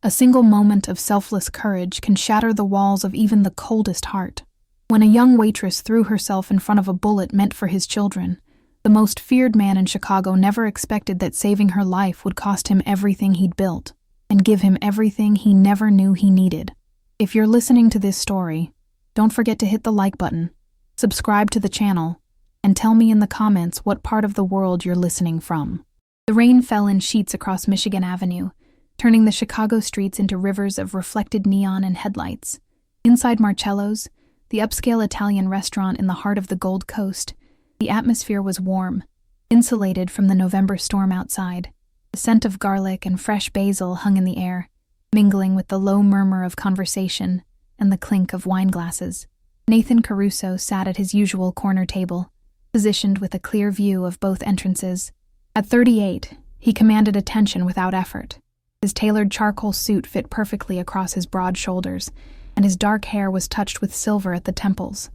A single moment of selfless courage can shatter the walls of even the coldest heart. When a young waitress threw herself in front of a bullet meant for his children, the most feared man in Chicago never expected that saving her life would cost him everything he'd built, and give him everything he never knew he needed. If you're listening to this story, don't forget to hit the like button, subscribe to the channel, and tell me in the comments what part of the world you're listening from. The rain fell in sheets across Michigan Avenue, turning the Chicago streets into rivers of reflected neon and headlights. Inside Marcello's, the upscale Italian restaurant in the heart of the Gold Coast, the atmosphere was warm, insulated from the November storm outside. The scent of garlic and fresh basil hung in the air, mingling with the low murmur of conversation and the clink of wine glasses. Nathan Caruso sat at his usual corner table, positioned with a clear view of both entrances. At 38, he commanded attention without effort. His tailored charcoal suit fit perfectly across his broad shoulders, and his dark hair was touched with silver at the temples.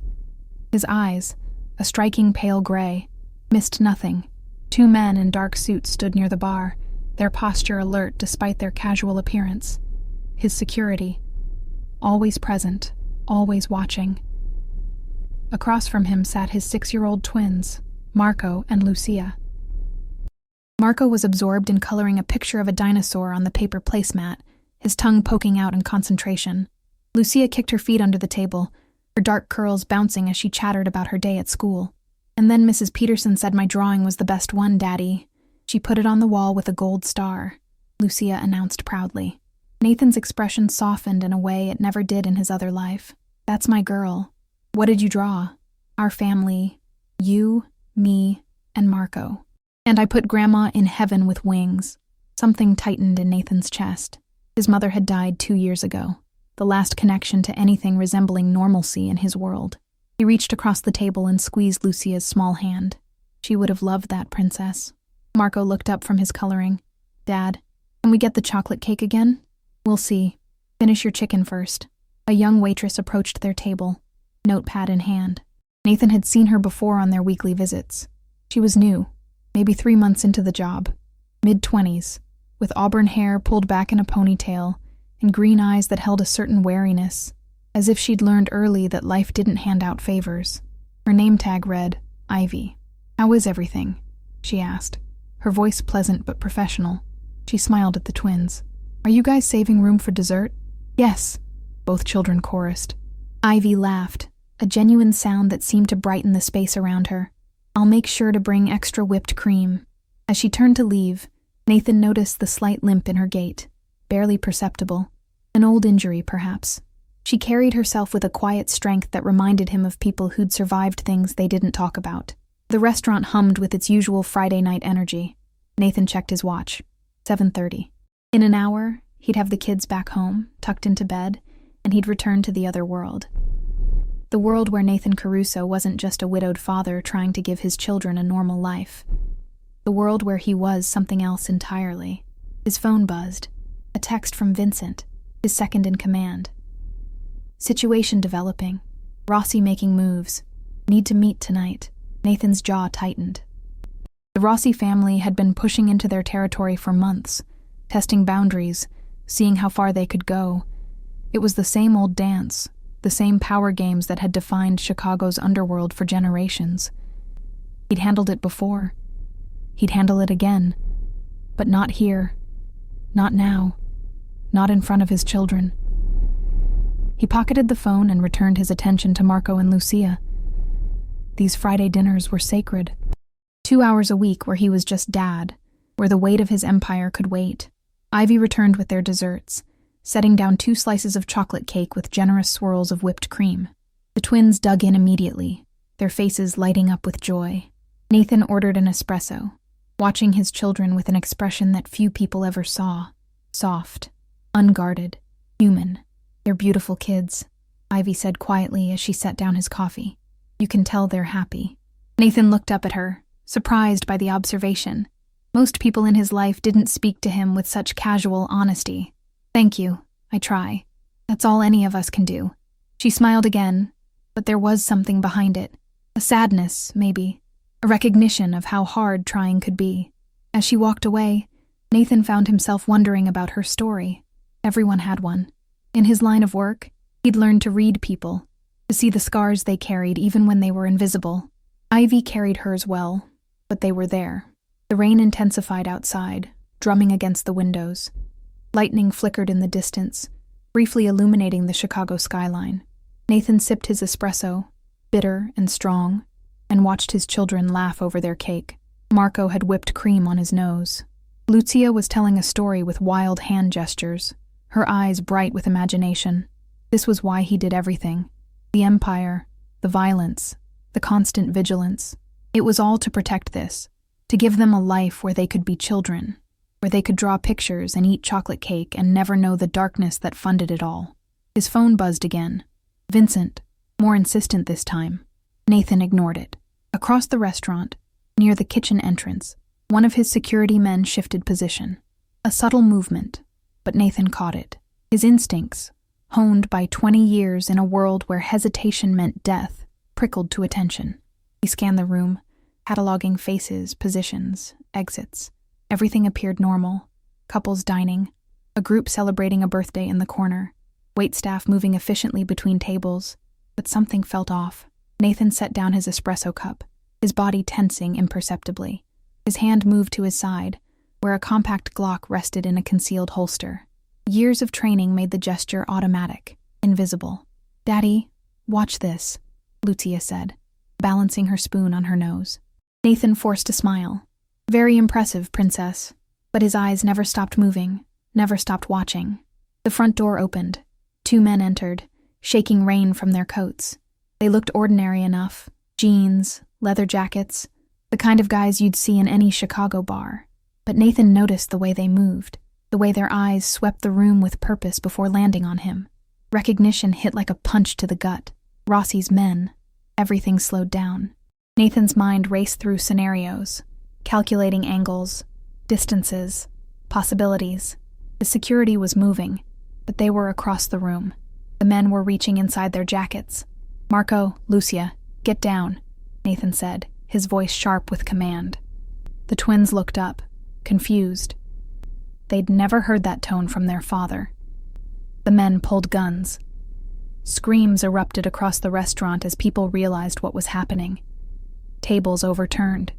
His eyes, a striking pale gray, missed nothing. Two men in dark suits stood near the bar, their posture alert despite their casual appearance. His security, always present, always watching. Across from him sat his 6-year-old twins, Marco and Lucia. Marco was absorbed in coloring a picture of a dinosaur on the paper placemat, his tongue poking out in concentration. Lucia kicked her feet under the table, her dark curls bouncing as she chattered about her day at school. And then Mrs. Peterson said my drawing was the best one, Daddy. She put it on the wall with a gold star, Lucia announced proudly. Nathan's expression softened in a way it never did in his other life. That's my girl. What did you draw? Our family, you, me, and Marco. And I put Grandma in heaven with wings. Something tightened in Nathan's chest. His mother had died 2 years ago, the last connection to anything resembling normalcy in his world. He reached across the table and squeezed Lucia's small hand. She would have loved that princess. Marco looked up from his coloring. Dad, can we get the chocolate cake again? We'll see. Finish your chicken first. A young waitress approached their table, notepad in hand. Nathan had seen her before on their weekly visits. She was new, maybe 3 months into the job, mid-20s, with auburn hair pulled back in a ponytail and green eyes that held a certain wariness, as if she'd learned early that life didn't hand out favors. Her name tag read, Ivy. How is everything? She asked, her voice pleasant but professional. She smiled at the twins. Are you guys saving room for dessert? Yes, both children chorused. Ivy laughed, a genuine sound that seemed to brighten the space around her. I'll make sure to bring extra whipped cream. As she turned to leave, Nathan noticed the slight limp in her gait, barely perceptible. An old injury, perhaps. She carried herself with a quiet strength that reminded him of people who'd survived things they didn't talk about. The restaurant hummed with its usual Friday night energy. Nathan checked his watch. 7:30. In an hour, he'd have the kids back home, tucked into bed, and he'd return to the other world. The world where Nathan Caruso wasn't just a widowed father trying to give his children a normal life. The world where he was something else entirely. His phone buzzed. A text from Vincent, his second in command. Situation developing. Rossi making moves. Need to meet tonight. Nathan's jaw tightened. The Rossi family had been pushing into their territory for months, testing boundaries, seeing how far they could go. It was the same old dance, the same power games that had defined Chicago's underworld for generations. He'd handled it before. He'd handle it again. But not here. Not now. Not in front of his children. He pocketed the phone and returned his attention to Marco and Lucia. These Friday dinners were sacred. 2 hours a week where he was just dad, where the weight of his empire could wait. Ivy returned with their desserts, setting down 2 slices of chocolate cake with generous swirls of whipped cream. The twins dug in immediately, their faces lighting up with joy. Nathan ordered an espresso, watching his children with an expression that few people ever saw. Soft, unguarded, human. They're beautiful kids, Ivy said quietly as she set down his coffee. You can tell they're happy. Nathan looked up at her, surprised by the observation. Most people in his life didn't speak to him with such casual honesty. Thank you, I try. That's all any of us can do. She smiled again, but there was something behind it. A sadness, maybe. A recognition of how hard trying could be. As she walked away, Nathan found himself wondering about her story. Everyone had one. In his line of work, he'd learned to read people, to see the scars they carried even when they were invisible. Ivy carried hers well, but they were there. The rain intensified outside, drumming against the windows. Lightning flickered in the distance, briefly illuminating the Chicago skyline. Nathan sipped his espresso, bitter and strong, and watched his children laugh over their cake. Marco had whipped cream on his nose. Lucia was telling a story with wild hand gestures, her eyes bright with imagination. This was why he did everything. The empire, the violence, the constant vigilance. It was all to protect this, to give them a life where they could be children, where they could draw pictures and eat chocolate cake and never know the darkness that funded it all. His phone buzzed again. Vincent, more insistent this time. Nathan ignored it. Across the restaurant, near the kitchen entrance, one of his security men shifted position. A subtle movement, but Nathan caught it. His instincts, honed by 20 years in a world where hesitation meant death, prickled to attention. He scanned the room, cataloging faces, positions, exits. Everything appeared normal. Couples dining, a group celebrating a birthday in the corner, waitstaff moving efficiently between tables, but something felt off. Nathan set down his espresso cup, his body tensing imperceptibly. His hand moved to his side, where a compact Glock rested in a concealed holster. Years of training made the gesture automatic, invisible. "Daddy, watch this," Lucia said, balancing her spoon on her nose. Nathan forced a smile. "Very impressive, princess." But his eyes never stopped moving, never stopped watching. The front door opened. 2 men entered, shaking rain from their coats. They looked ordinary enough. Jeans, leather jackets, the kind of guys you'd see in any Chicago bar. But Nathan noticed the way they moved, the way their eyes swept the room with purpose before landing on him. Recognition hit like a punch to the gut. Rossi's men. Everything slowed down. Nathan's mind raced through scenarios, calculating angles, distances, possibilities. The security was moving, but they were across the room. The men were reaching inside their jackets. "Marco, Lucia, get down," Nathan said, his voice sharp with command. The twins looked up, confused. They'd never heard that tone from their father. The men pulled guns. Screams erupted across the restaurant as people realized what was happening. Tables overturned.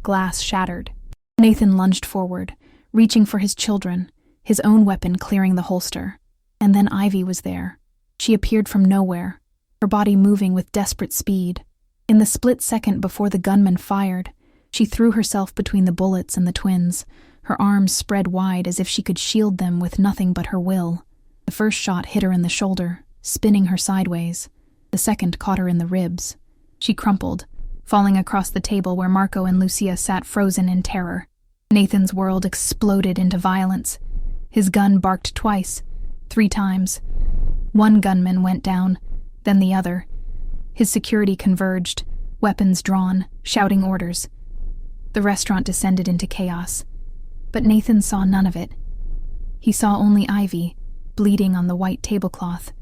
Glass shattered. Nathan lunged forward, reaching for his children, his own weapon clearing the holster. And then Ivy was there. She appeared from nowhere, her body moving with desperate speed. In the split second before the gunman fired, she threw herself between the bullets and the twins, her arms spread wide as if she could shield them with nothing but her will. The first shot hit her in the shoulder, spinning her sideways. The second caught her in the ribs. She crumpled, falling across the table where Marco and Lucia sat frozen in terror. Nathan's world exploded into violence. His gun barked twice, 3 times. One gunman went down, then the other. His security converged, weapons drawn, shouting orders. The restaurant descended into chaos. But Nathan saw none of it. He saw only Ivy, bleeding on the white tablecloth,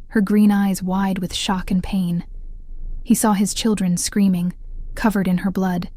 her green eyes wide with shock and pain. He saw his children screaming, covered in her blood.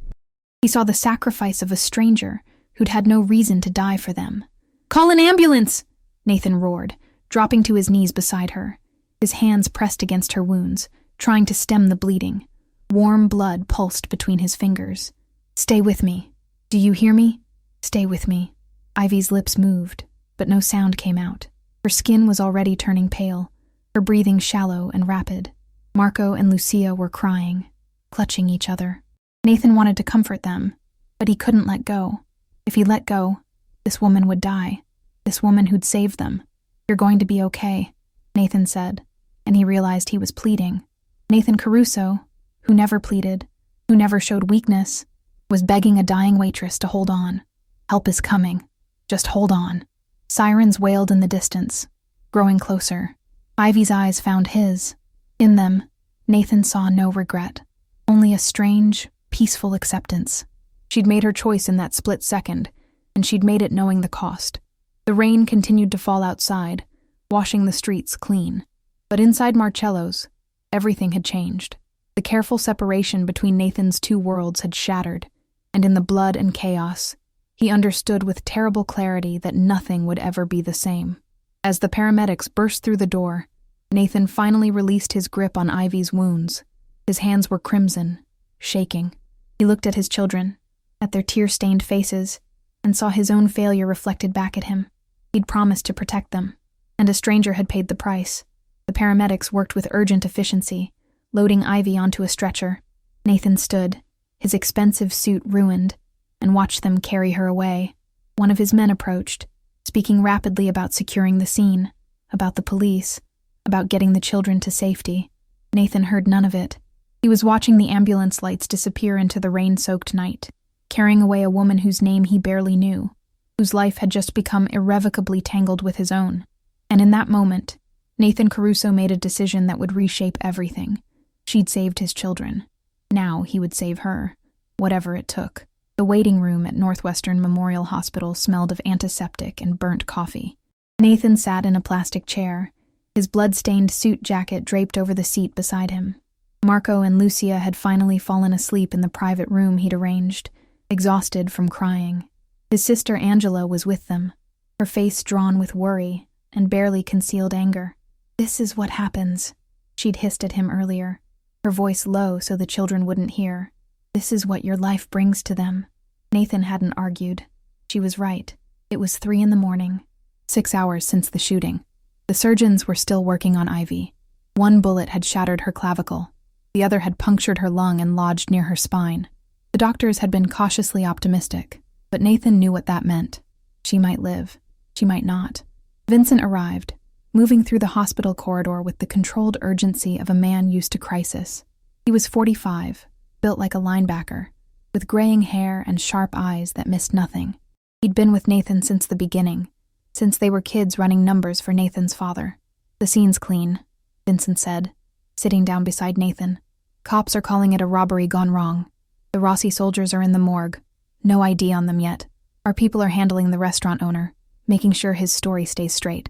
He saw the sacrifice of a stranger who'd had no reason to die for them. "Call an ambulance!" Nathan roared, dropping to his knees beside her, his hands pressed against her wounds, trying to stem the bleeding. Warm blood pulsed between his fingers. "Stay with me. Do you hear me? Stay with me." Ivy's lips moved, but no sound came out. Her skin was already turning pale, her breathing shallow and rapid. Marco and Lucia were crying, clutching each other. Nathan wanted to comfort them, but he couldn't let go. If he let go, this woman would die, this woman who'd saved them. "You're going to be okay," Nathan said, and he realized he was pleading. Nathan Caruso, who never pleaded, who never showed weakness, was begging a dying waitress to hold on. "Help is coming. Just hold on." Sirens wailed in the distance, growing closer. Ivy's eyes found his. In them, Nathan saw no regret, only a strange, peaceful acceptance. She'd made her choice in that split second, and she'd made it knowing the cost. The rain continued to fall outside, washing the streets clean. But inside Marcello's, everything had changed. The careful separation between Nathan's 2 worlds had shattered, and in the blood and chaos, he understood with terrible clarity that nothing would ever be the same. As the paramedics burst through the door, Nathan finally released his grip on Ivy's wounds. His hands were crimson, shaking. He looked at his children, at their tear-stained faces, and saw his own failure reflected back at him. He'd promised to protect them, and a stranger had paid the price. The paramedics worked with urgent efficiency, loading Ivy onto a stretcher. Nathan stood, his expensive suit ruined, and watched them carry her away. One of his men approached, speaking rapidly about securing the scene, about the police, about getting the children to safety. Nathan heard none of it. He was watching the ambulance lights disappear into the rain-soaked night, carrying away a woman whose name he barely knew, whose life had just become irrevocably tangled with his own. And in that moment, Nathan Caruso made a decision that would reshape everything. She'd saved his children. Now he would save her, whatever it took. The waiting room at Northwestern Memorial Hospital smelled of antiseptic and burnt coffee. Nathan sat in a plastic chair, his blood-stained suit jacket draped over the seat beside him. Marco and Lucia had finally fallen asleep in the private room he'd arranged, exhausted from crying. His sister Angela was with them, her face drawn with worry and barely concealed anger. "This is what happens," she'd hissed at him earlier, her voice low so the children wouldn't hear. "This is what your life brings to them." Nathan hadn't argued. She was right. It was 3 a.m, 6 hours since the shooting. The surgeons were still working on Ivy. One bullet had shattered her clavicle. The other had punctured her lung and lodged near her spine. The doctors had been cautiously optimistic, but Nathan knew what that meant. She might live. She might not. Vincent arrived, moving through the hospital corridor with the controlled urgency of a man used to crisis. He was 45, built like a linebacker, with graying hair and sharp eyes that missed nothing. He'd been with Nathan since the beginning, since they were kids running numbers for Nathan's father. "The scene's clean," Vincent said, sitting down beside Nathan. "Cops are calling it a robbery gone wrong. The Rossi soldiers are in the morgue. No ID on them yet. Our people are handling the restaurant owner, making sure his story stays straight."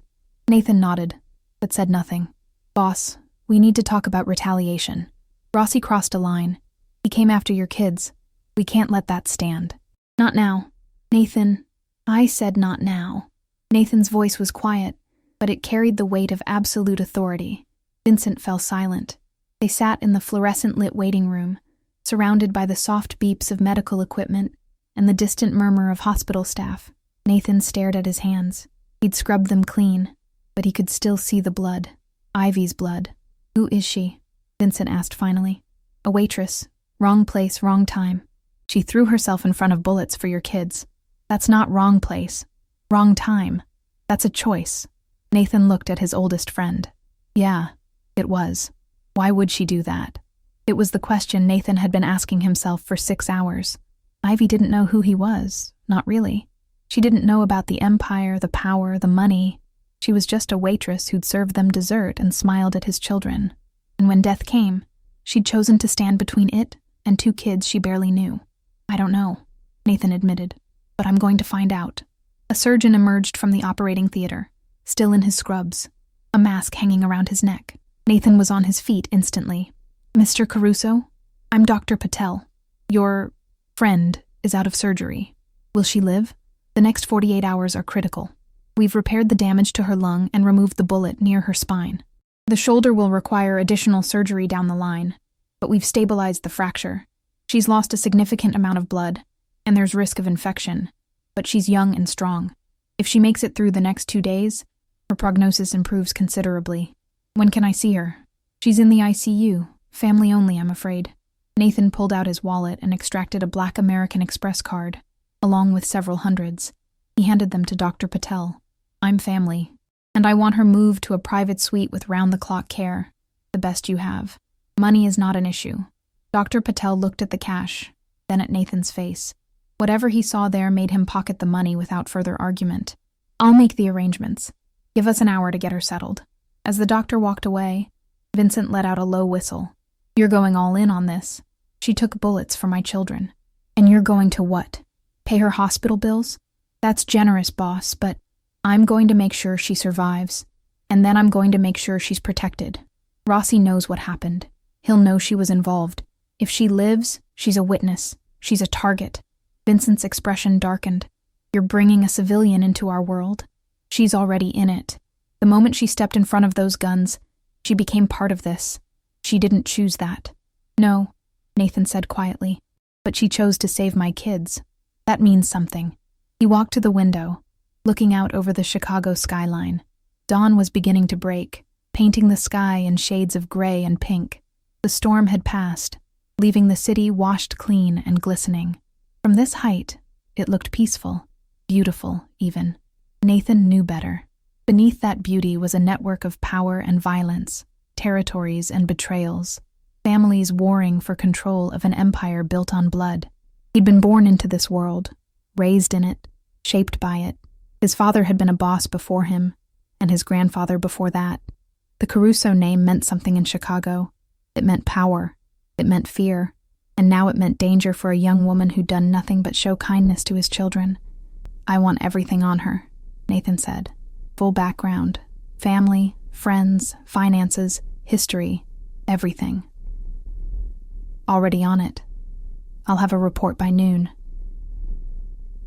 Nathan nodded, but said nothing. "Boss, we need to talk about retaliation. Rossi crossed a line. He came after your kids. We can't let that stand." "Not now." "Nathan, I said not now." Nathan's voice was quiet, but it carried the weight of absolute authority. Vincent fell silent. They sat in the fluorescent-lit waiting room, surrounded by the soft beeps of medical equipment and the distant murmur of hospital staff. Nathan stared at his hands. He'd scrubbed them clean, but he could still see the blood. Ivy's blood. "Who is she?" Vincent asked finally. "A waitress. Wrong place, wrong time. She threw herself in front of bullets for your kids. That's not wrong place. Wrong time. That's a choice." Nathan looked at his oldest friend. Yeah, it was. Why would she do that? It was the question Nathan had been asking himself for 6 hours. Ivy didn't know who he was, not really. She didn't know about the empire, the power, the money. She was just a waitress who'd served them dessert and smiled at his children. And when death came, she'd chosen to stand between it and 2 kids she barely knew. "I don't know," Nathan admitted, "but I'm going to find out." A surgeon emerged from the operating theater, still in his scrubs, a mask hanging around his neck. Nathan was on his feet instantly. "Mr. Caruso, I'm Dr. Patel. Your friend is out of surgery. Will she live? The next 48 hours are critical. We've repaired the damage to her lung and removed the bullet near her spine. The shoulder will require additional surgery down the line, but we've stabilized the fracture. She's lost a significant amount of blood, and there's risk of infection, but she's young and strong. If she makes it through the next 2 days, her prognosis improves considerably. When can I see her?" "She's in the ICU. Family only, I'm afraid." Nathan pulled out his wallet and extracted a black American Express card, along with several hundreds. He handed them to Dr. Patel. "I'm family, and I want her moved to a private suite with round-the-clock care, the best you have. Money is not an issue." Dr. Patel looked at the cash, then at Nathan's face. Whatever he saw there made him pocket the money without further argument. "I'll make the arrangements. Give us an hour to get her settled." As the doctor walked away, Vincent let out a low whistle. "You're going all in on this. She took bullets for my children. And you're going to what? Pay her hospital bills? That's generous, boss, but I'm going to make sure she survives. And then I'm going to make sure she's protected. Rossi knows what happened. He'll know she was involved. If she lives, she's a witness. She's a target." Vincent's expression darkened. "You're bringing a civilian into our world? She's already in it. The moment she stepped in front of those guns, she became part of this. She didn't choose that. No, Nathan said quietly, but she chose to save my kids. That means something. He walked to the window, looking out over the Chicago skyline. Dawn was beginning to break, painting the sky in shades of gray and pink. The storm had passed, leaving the city washed clean and glistening. From this height, it looked peaceful, beautiful even. Nathan knew better. Beneath that beauty was a network of power and violence, territories and betrayals, families warring for control of an empire built on blood. He'd been born into this world, raised in it, shaped by it. His father had been a boss before him, and his grandfather before that. The Caruso name meant something in Chicago. It meant power. It meant fear. And now it meant danger for a young woman who'd done nothing but show kindness to his children. I want everything on her, Nathan said. Full background. Family, friends, finances, history, everything. Already on it. I'll have a report by noon.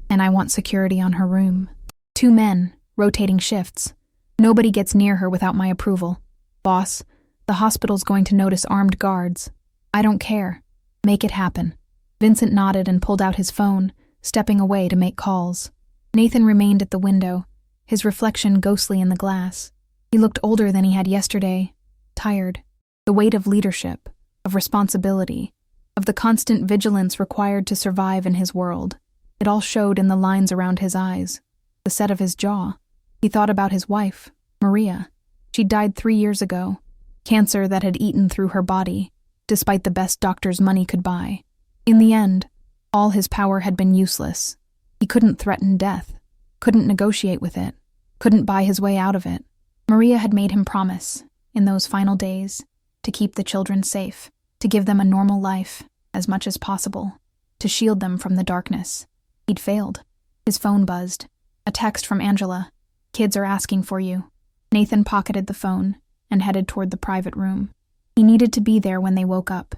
And I want security on her room. 2 men, rotating shifts. Nobody gets near her without my approval. Boss, the hospital's going to notice armed guards. I don't care. Make it happen. Vincent nodded and pulled out his phone, stepping away to make calls. Nathan remained at the window, his reflection ghostly in the glass. He looked older than he had yesterday, tired. The weight of leadership, of responsibility, of the constant vigilance required to survive in his world. It all showed in the lines around his eyes, the set of his jaw. He thought about his wife, Maria. She'd died 3 years ago, cancer that had eaten through her body, despite the best doctor's money could buy. In the end, all his power had been useless. He couldn't threaten death, couldn't negotiate with it, couldn't buy his way out of it. Maria had made him promise, in those final days, to keep the children safe, to give them a normal life, as much as possible, to shield them from the darkness. He'd failed. His phone buzzed. A text from Angela. Kids are asking for you. Nathan pocketed the phone and headed toward the private room. He needed to be there when they woke up,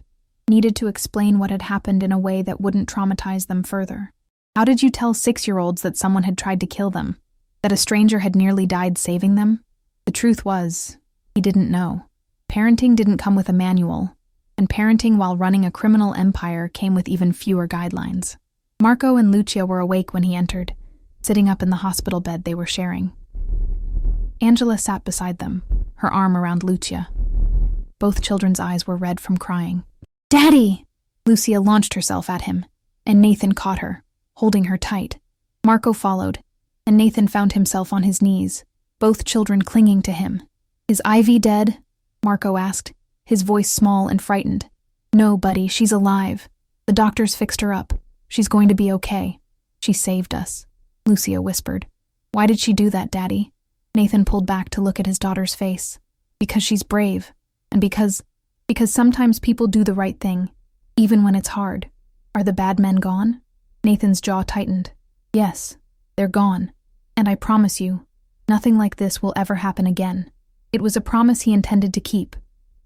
needed to explain what had happened in a way that wouldn't traumatize them further. How did you tell 6-year-olds that someone had tried to kill them? That a stranger had nearly died saving them? The truth was, he didn't know. Parenting didn't come with a manual, and parenting while running a criminal empire came with even fewer guidelines. Marco and Lucia were awake when he entered, sitting up in the hospital bed they were sharing. Angela sat beside them, her arm around Lucia. Both children's eyes were red from crying. "Daddy!" Lucia launched herself at him, and Nathan caught her, holding her tight. Marco followed, and Nathan found himself on his knees, both children clinging to him. "Is Ivy dead?" Marco asked, his voice small and frightened. "No, buddy, she's alive. The doctors fixed her up. She's going to be okay. She saved us," Lucia whispered. "Why did she do that, Daddy?" Nathan pulled back to look at his daughter's face. "Because she's brave, and because sometimes people do the right thing, even when it's hard." "Are the bad men gone?" Nathan's jaw tightened. "Yes, they're gone. And I promise you, nothing like this will ever happen again." It was a promise he intended to keep,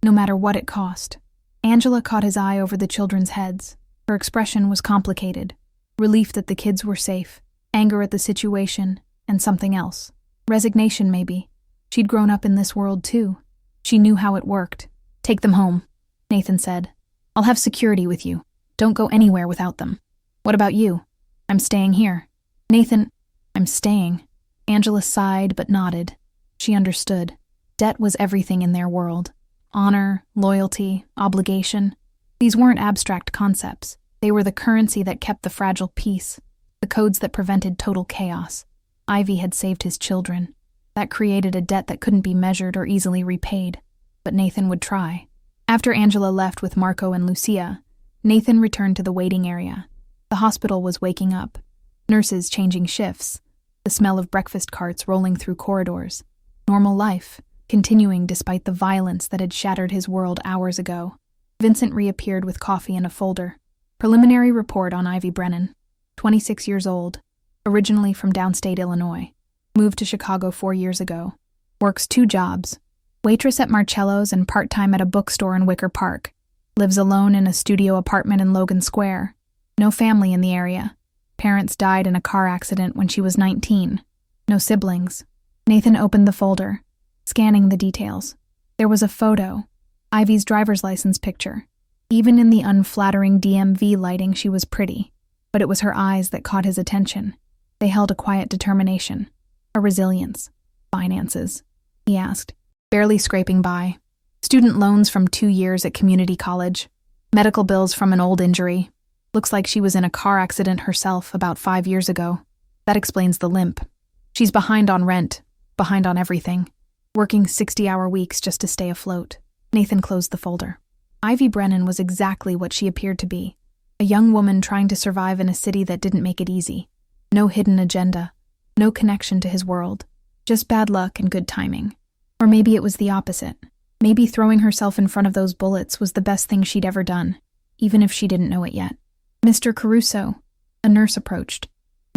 no matter what it cost. Angela caught his eye over the children's heads. Her expression was complicated. Relief that the kids were safe, anger at the situation, and something else. Resignation, maybe. She'd grown up in this world, too. She knew how it worked. "Take them home," Nathan said. "I'll have security with you. Don't go anywhere without them." "What about you?" "I'm staying here." "Nathan, I'm staying." Angela sighed but nodded. She understood. Debt was everything in their world. Honor, loyalty, obligation. These weren't abstract concepts. They were the currency that kept the fragile peace, the codes that prevented total chaos. Ivy had saved his children. That created a debt that couldn't be measured or easily repaid. But Nathan would try. After Angela left with Marco and Lucia, Nathan returned to the waiting area. The hospital was waking up. Nurses changing shifts. The smell of breakfast carts rolling through corridors. Normal life, continuing despite the violence that had shattered his world hours ago. Vincent reappeared with coffee and a folder. Preliminary report on Ivy Brennan. 26 years old. Originally from downstate Illinois. Moved to Chicago 4 years ago. Works 2 jobs. Waitress at Marcello's and part-time at a bookstore in Wicker Park. Lives alone in a studio apartment in Logan Square. No family in the area. Parents died in a car accident when she was 19. No siblings. Nathan opened the folder, scanning the details. There was a photo, Ivy's driver's license picture. Even in the unflattering DMV lighting, she was pretty, but it was her eyes that caught his attention. They held a quiet determination, a resilience. Finances, he asked, barely scraping by. Student loans from 2 years at community college, medical bills from an old injury. Looks like she was in a car accident herself about 5 years ago. That explains the limp. She's behind on rent, behind on everything, working 60-hour weeks just to stay afloat. Nathan closed the folder. Ivy Brennan was exactly what she appeared to be, a young woman trying to survive in a city that didn't make it easy. No hidden agenda, no connection to his world, just bad luck and good timing. Or maybe it was the opposite. Maybe throwing herself in front of those bullets was the best thing she'd ever done, even if she didn't know it yet. Mr. Caruso, a nurse approached.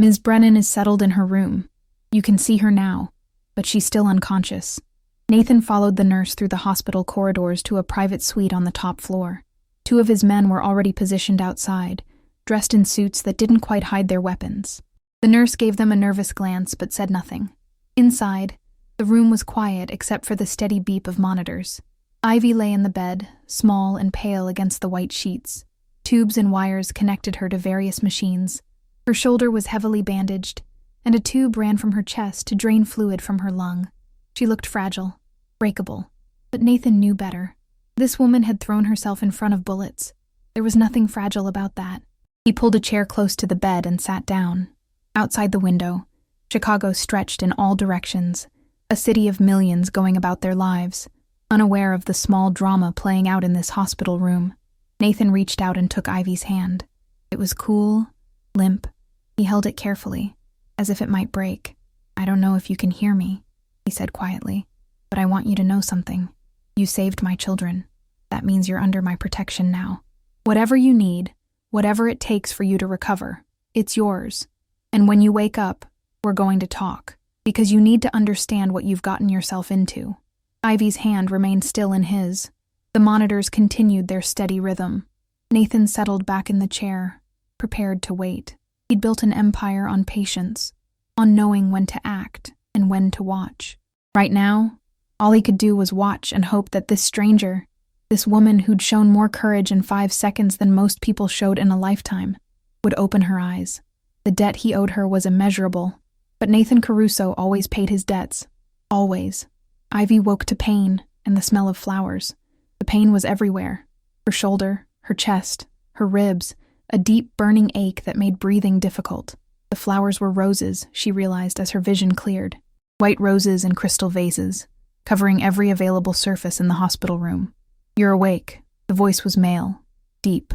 Ms. Brennan is settled in her room. You can see her now, but she's still unconscious. Nathan followed the nurse through the hospital corridors to a private suite on the top floor. 2 of his men were already positioned outside, dressed in suits that didn't quite hide their weapons. The nurse gave them a nervous glance but said nothing. Inside, the room was quiet except for the steady beep of monitors. Ivy lay in the bed, small and pale against the white sheets. Tubes and wires connected her to various machines. Her shoulder was heavily bandaged, and a tube ran from her chest to drain fluid from her lung. She looked fragile, breakable, but Nathan knew better. This woman had thrown herself in front of bullets. There was nothing fragile about that. He pulled a chair close to the bed and sat down. Outside the window, Chicago stretched in all directions, a city of millions going about their lives, unaware of the small drama playing out in this hospital room. Nathan reached out and took Ivy's hand. It was cool, limp. He held it carefully, as if it might break. I don't know if you can hear me, he said quietly, but I want you to know something. You saved my children. That means you're under my protection now. Whatever you need, whatever it takes for you to recover, it's yours. And when you wake up, we're going to talk, because you need to understand what you've gotten yourself into. Ivy's hand remained still in his. The monitors continued their steady rhythm. Nathan settled back in the chair, prepared to wait. He'd built an empire on patience, on knowing when to act and when to watch. Right now, all he could do was watch and hope that this stranger, this woman who'd shown more courage in 5 seconds than most people showed in a lifetime, would open her eyes. The debt he owed her was immeasurable, but Nathan Caruso always paid his debts. Always. Ivy woke to pain and the smell of flowers. The pain was everywhere. Her shoulder, her chest, her ribs, a deep burning ache that made breathing difficult. The flowers were roses, she realized as her vision cleared. White roses in crystal vases, covering every available surface in the hospital room. You're awake. The voice was male, deep,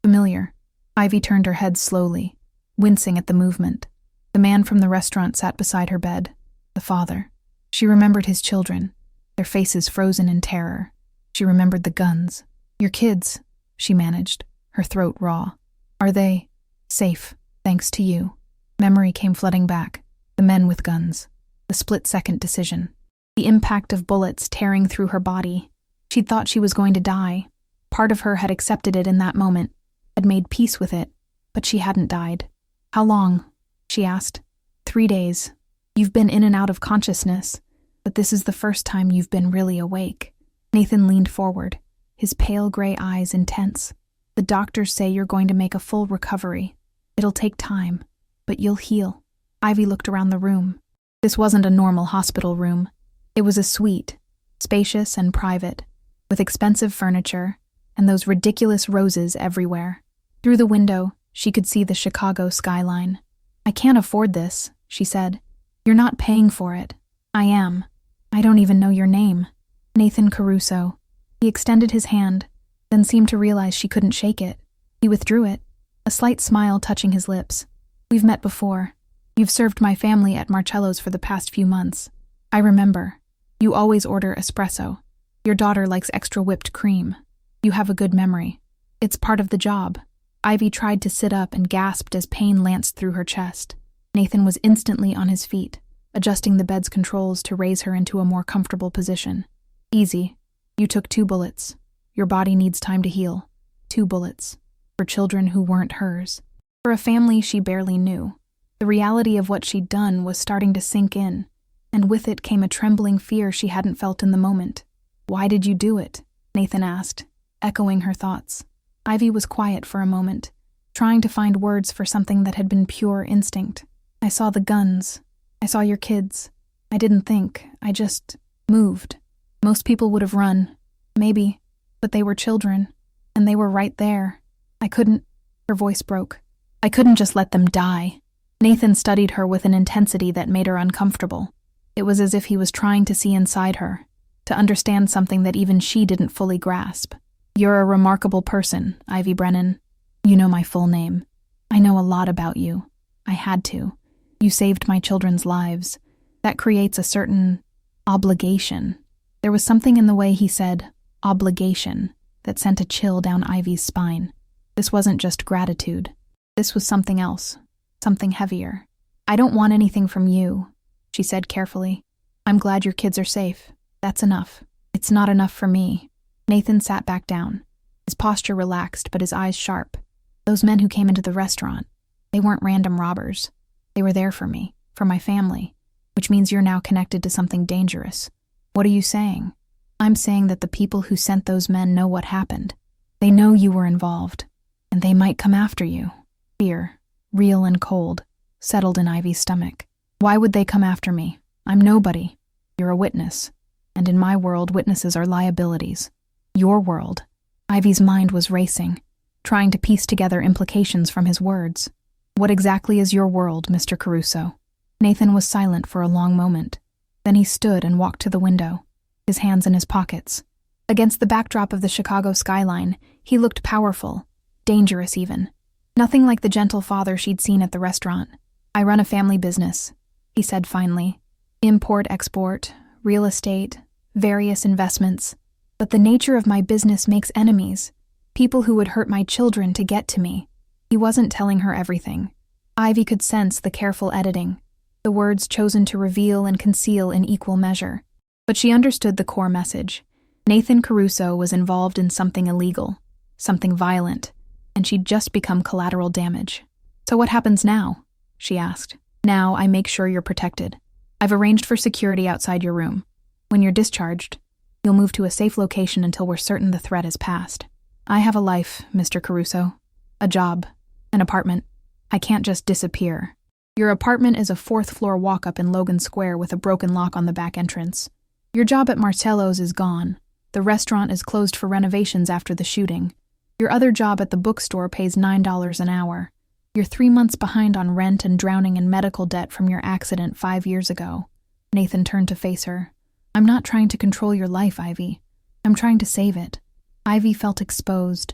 familiar. Ivy turned her head slowly, wincing at the movement. The man from the restaurant sat beside her bed, the father. She remembered his children, their faces frozen in terror. She remembered the guns. Your kids, she managed, her throat raw. Are they safe, thanks to you? Memory came flooding back. The men with guns. The split-second decision. The impact of bullets tearing through her body. She'd thought she was going to die. Part of her had accepted it in that moment, had made peace with it, but she hadn't died. How long? She asked. 3 days. You've been in and out of consciousness, but this is the first time you've been really awake. Nathan leaned forward, his pale gray eyes intense. The doctors say you're going to make a full recovery. It'll take time, but you'll heal. Ivy looked around the room. This wasn't a normal hospital room. It was a suite, spacious and private, with expensive furniture and those ridiculous roses everywhere. Through the window, she could see the Chicago skyline. I can't afford this, she said. You're not paying for it. I am. I don't even know your name. Nathan Caruso. He extended his hand, then seemed to realize she couldn't shake it. He withdrew it, a slight smile touching his lips. We've met before. You've served my family at Marcello's for the past few months. I remember. You always order espresso. Your daughter likes extra whipped cream. You have a good memory. It's part of the job. Ivy tried to sit up and gasped as pain lanced through her chest. Nathan was instantly on his feet, adjusting the bed's controls to raise her into a more comfortable position. Easy. You took 2 bullets. Your body needs time to heal. 2 bullets. For children who weren't hers. For a family she barely knew. The reality of what she'd done was starting to sink in, and with it came a trembling fear she hadn't felt in the moment. "Why did you do it?" Nathan asked, echoing her thoughts. Ivy was quiet for a moment, trying to find words for something that had been pure instinct. "I saw the guns. I saw your kids. I didn't think. I just moved. Most people would have run. Maybe. But they were children. And they were right there. I couldn't." Her voice broke. "I couldn't just let them die." Nathan studied her with an intensity that made her uncomfortable. It was as if he was trying to see inside her, to understand something that even she didn't fully grasp. "You're a remarkable person, Ivy Brennan. You know my full name. I know a lot about you. I had to. You saved my children's lives. That creates a certain obligation." There was something in the way he said obligation that sent a chill down Ivy's spine. This wasn't just gratitude. This was something else, something heavier. "I don't want anything from you," she said carefully. "I'm glad your kids are safe. That's enough. It's not enough for me." Nathan sat back down, his posture relaxed but his eyes sharp. "Those men who came into the restaurant, they weren't random robbers. They were there for me, for my family, which means you're now connected to something dangerous." "What are you saying?" "I'm saying that the people who sent those men know what happened. They know you were involved, and they might come after you." Fear, real and cold, settled in Ivy's stomach. "Why would they come after me? I'm nobody. You're a witness. And in my world, witnesses are liabilities. Your world." Ivy's mind was racing, trying to piece together implications from his words. "What exactly is your world, Mr. Caruso?" Nathan was silent for a long moment. Then he stood and walked to the window, his hands in his pockets. Against the backdrop of the Chicago skyline, he looked powerful, dangerous even. Nothing like the gentle father she'd seen at the restaurant. "I run a family business," he said finally. "Import-export, real estate, various investments. But the nature of my business makes enemies, people who would hurt my children to get to me." He wasn't telling her everything. Ivy could sense the careful editing, the words chosen to reveal and conceal in equal measure. But she understood the core message. Nathan Caruso was involved in something illegal, something violent, and she'd just become collateral damage. "So what happens now?" she asked. "Now I make sure you're protected. I've arranged for security outside your room. When you're discharged, you'll move to a safe location until we're certain the threat has passed. I have a life, Mr. Caruso. A job, an apartment. I can't just disappear. Your apartment is a fourth-floor walk-up in Logan Square with a broken lock on the back entrance. Your job at Marcello's is gone. The restaurant is closed for renovations after the shooting. Your other job at the bookstore pays $9 an hour. You're 3 months behind on rent and drowning in medical debt from your accident 5 years ago." Nathan turned to face her. "I'm not trying to control your life, Ivy. I'm trying to save it." Ivy felt exposed,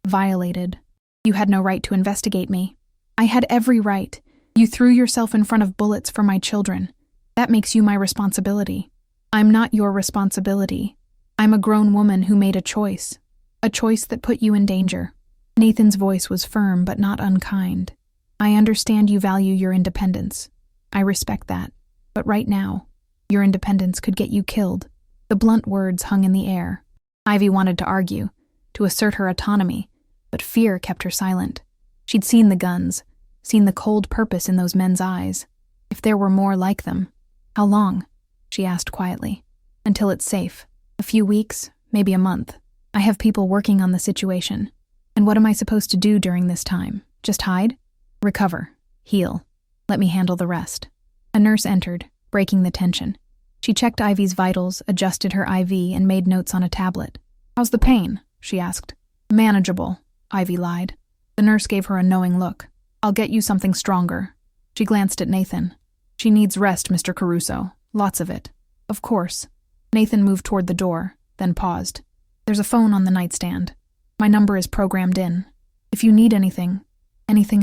violated. "You had no right to investigate me." "I had every right. You threw yourself in front of bullets for my children. That makes you my responsibility." "I'm not your responsibility. I'm a grown woman who made a choice that put you in danger." Nathan's voice was firm but not unkind. "I understand you value your independence. I respect that. But right now, your independence could get you killed." The blunt words hung in the air. Ivy wanted to argue, to assert her autonomy, but fear kept her silent. She'd seen the guns, seen the cold purpose in those men's eyes. If there were more like them. "How long?" she asked quietly. "Until it's safe. A few weeks, maybe a month. I have people working on the situation. And what am I supposed to do during this time? Just hide? Recover. Heal. Let me handle the rest." A nurse entered, breaking the tension. She checked Ivy's vitals, adjusted her IV, and made notes on a tablet. "How's the pain?" she asked. "Manageable," Ivy lied. The nurse gave her a knowing look. "I'll get you something stronger." She glanced at Nathan. "She needs rest, Mr. Caruso. Lots of it." "Of course." Nathan moved toward the door, then paused. "There's a phone on the nightstand. My number is programmed in. If you need anything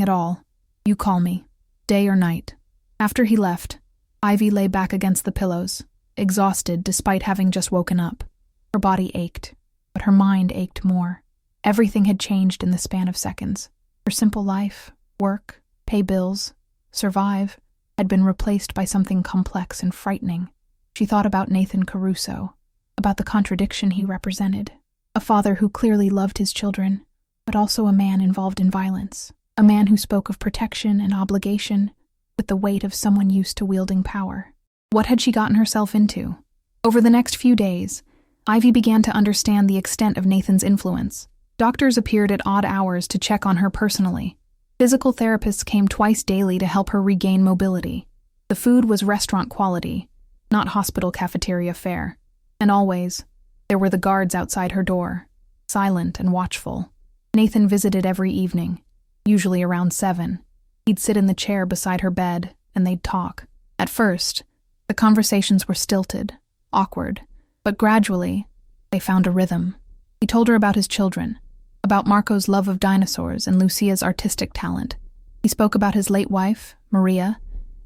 at all, you call me, day or night." After he left, Ivy lay back against the pillows, exhausted despite having just woken up. Her body ached, but her mind ached more. Everything had changed in the span of seconds. Her simple life, work, pay bills, survive, had been replaced by something complex and frightening. She thought about Nathan Caruso, about the contradiction he represented. A father who clearly loved his children, but also a man involved in violence. A man who spoke of protection and obligation with the weight of someone used to wielding power. What had she gotten herself into? Over the next few days, Ivy began to understand the extent of Nathan's influence. Doctors appeared at odd hours to check on her personally. Physical therapists came twice daily to help her regain mobility. The food was restaurant quality, not hospital cafeteria fare. And always, there were the guards outside her door, silent and watchful. Nathan visited every evening, usually around 7. He'd sit in the chair beside her bed, and they'd talk. At first, the conversations were stilted, awkward, but gradually, they found a rhythm. He told her about his children, about Marco's love of dinosaurs and Lucia's artistic talent. He spoke about his late wife, Maria,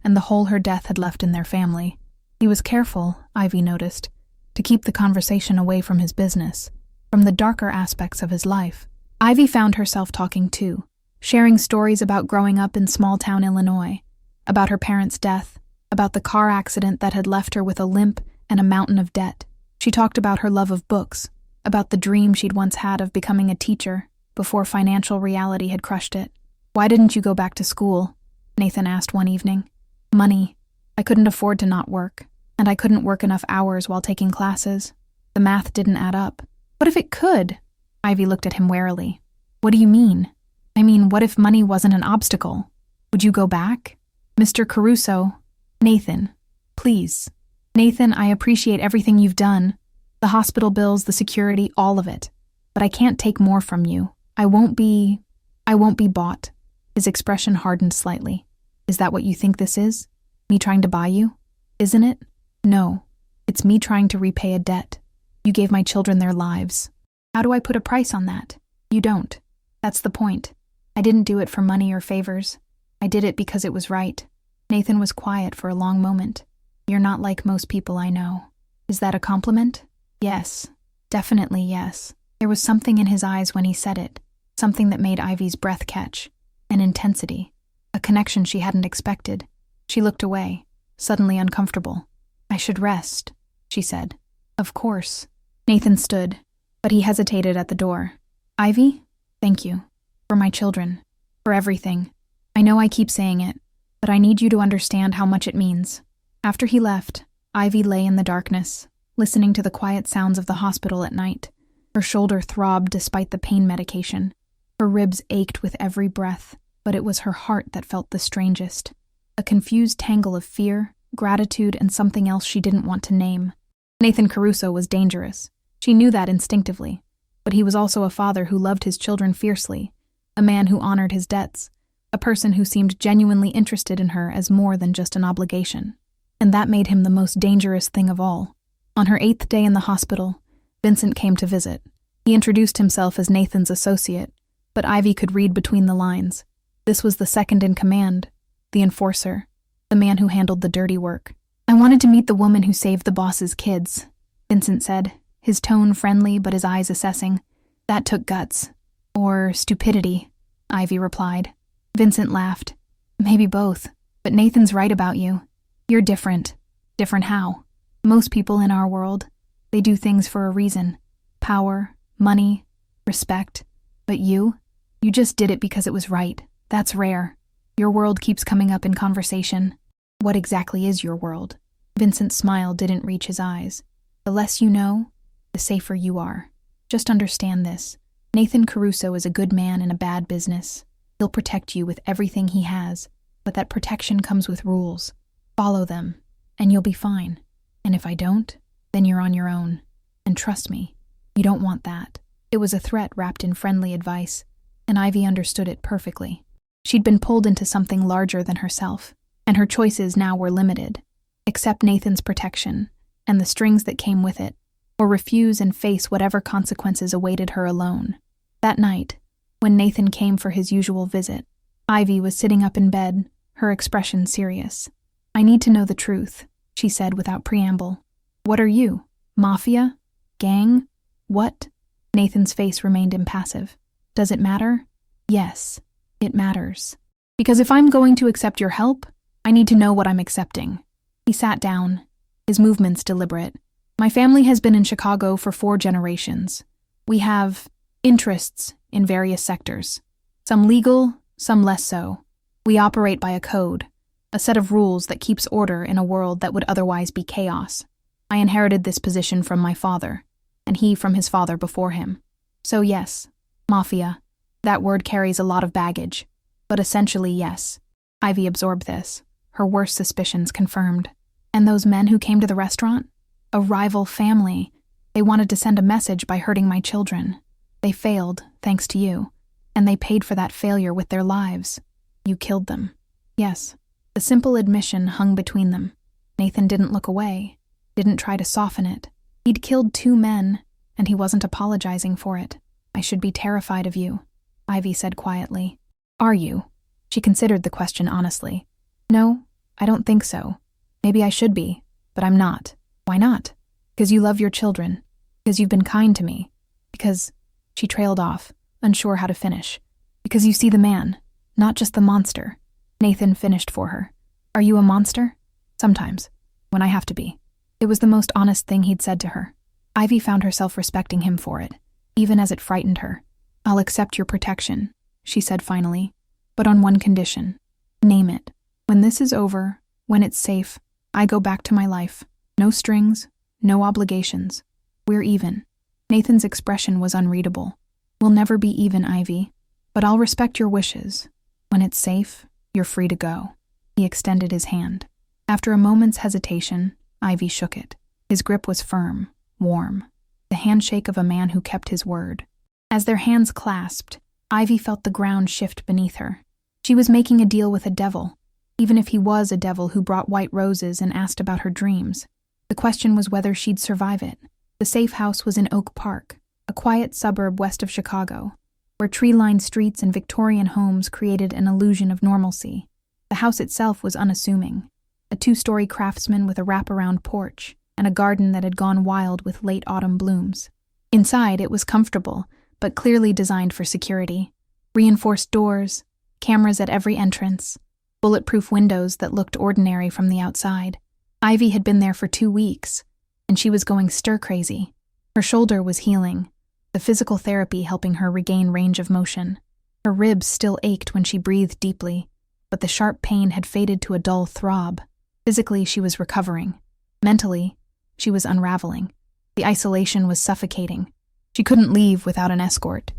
and the hole her death had left in their family. He was careful, Ivy noticed, to keep the conversation away from his business, from the darker aspects of his life. Ivy found herself talking too, sharing stories about growing up in small-town Illinois, about her parents' death, about the car accident that had left her with a limp and a mountain of debt. She talked about her love of books, about the dream she'd once had of becoming a teacher before financial reality had crushed it. "Why didn't you go back to school?" Nathan asked one evening. "Money. I couldn't afford to not work, and I couldn't work enough hours while taking classes. The math didn't add up." "What if it could?" Ivy looked at him warily. "What do you mean?" "I mean, what if money wasn't an obstacle? Would you go back?" "Mr. Caruso." "Nathan, please." "Nathan, I appreciate everything you've done. The hospital bills, the security, all of it. But I can't take more from you. I won't be bought." His expression hardened slightly. "Is that what you think this is? Me trying to buy you? Isn't it?" "No. It's me trying to repay a debt. You gave my children their lives. How do I put a price on that? You don't. That's the point. I didn't do it for money or favors. I did it because it was right." Nathan was quiet for a long moment. "You're not like most people I know." "Is that a compliment?" "Yes. Definitely yes." There was something in his eyes when he said it, something that made Ivy's breath catch, an intensity, a connection she hadn't expected. She looked away, suddenly uncomfortable. "I should rest," she said. "Of course." Nathan stood, but he hesitated at the door. "Ivy, thank you. For my children. For everything. I know I keep saying it, but I need you to understand how much it means." After he left, Ivy lay in the darkness, listening to the quiet sounds of the hospital at night. Her shoulder throbbed despite the pain medication. Her ribs ached with every breath, but it was her heart that felt the strangest. A confused tangle of fear, gratitude, and something else she didn't want to name. Nathan Caruso was dangerous. She knew that instinctively. But he was also a father who loved his children fiercely, a man who honored his debts, a person who seemed genuinely interested in her as more than just an obligation. And that made him the most dangerous thing of all. On her 8th day in the hospital, Vincent came to visit. He introduced himself as Nathan's associate, but Ivy could read between the lines. This was the second in command, the enforcer, the man who handled the dirty work. "I wanted to meet the woman who saved the boss's kids," Vincent said, his tone friendly but his eyes assessing. "That took guts. Or stupidity," Ivy replied. Vincent laughed. "Maybe both, but Nathan's right about you. You're different. Different how? Most people in our world, they do things for a reason. Power, money, respect. But you just did it because it was right. That's rare. Your world keeps coming up in conversation." "What exactly is your world?" Vincent's smile didn't reach his eyes. "The less you know, the safer you are. Just understand this. Nathan Caruso is a good man in a bad business. He'll protect you with everything he has, but that protection comes with rules. Follow them, and you'll be fine. And if I don't, then you're on your own. And trust me, you don't want that." It was a threat wrapped in friendly advice, and Ivy understood it perfectly. She'd been pulled into something larger than herself, and her choices now were limited. Accept Nathan's protection, and the strings that came with it, or refuse and face whatever consequences awaited her alone. That night, when Nathan came for his usual visit, Ivy was sitting up in bed, her expression serious. "I need to know the truth," she said without preamble. "What are you? Mafia? Gang? What?" Nathan's face remained impassive. "Does it matter?" "Yes, it matters. Because if I'm going to accept your help, I need to know what I'm accepting." He sat down, his movements deliberate. "My family has been in Chicago for 4 generations. We have interests in various sectors. Some legal, some less so. We operate by a code. a set of rules that keeps order in a world that would otherwise be chaos. I inherited this position from my father, and he from his father before him. So yes, Mafia. That word carries a lot of baggage. But essentially, yes. Ivy absorbed this, her worst suspicions confirmed. And those men who came to the restaurant? A rival family. They wanted to send a message by hurting my children. They failed, thanks to you. And they paid for that failure with their lives. You killed them. Yes. The simple admission hung between them. Nathan didn't look away, didn't try to soften it. He'd killed 2 men, and he wasn't apologizing for it. I should be terrified of you, Ivy said quietly. Are you? She considered the question honestly. No, I don't think so. Maybe I should be, but I'm not. Why not? Because you love your children. Because you've been kind to me. Because... She trailed off, unsure how to finish. Because you see the man, not just the monster. Nathan finished for her. Are you a monster? Sometimes. When I have to be. It was the most honest thing he'd said to her. Ivy found herself respecting him for it, even as it frightened her. I'll accept your protection, she said finally, but on one condition. Name it. When this is over, when it's safe, I go back to my life. No strings, no obligations. We're even. Nathan's expression was unreadable. We'll never be even, Ivy, but I'll respect your wishes. When it's safe, you're free to go. He extended his hand. After a moment's hesitation, Ivy shook it. His grip was firm, warm, the handshake of a man who kept his word. As their hands clasped, Ivy felt the ground shift beneath her. She was making a deal with a devil, even if he was a devil who brought white roses and asked about her dreams. The question was whether she'd survive it. The safe house was in Oak Park, a quiet suburb west of Chicago, where tree-lined streets and Victorian homes created an illusion of normalcy. The house itself was unassuming, a 2-story craftsman with a wraparound porch and a garden that had gone wild with late autumn blooms. Inside, it was comfortable, but clearly designed for security. Reinforced doors, cameras at every entrance, bulletproof windows that looked ordinary from the outside. Ivy had been there for 2 weeks, and she was going stir-crazy. Her shoulder was healing, the physical therapy helping her regain range of motion. Her ribs still ached when she breathed deeply, but the sharp pain had faded to a dull throb. Physically, she was recovering. Mentally, she was unraveling. The isolation was suffocating. She couldn't leave without an escort.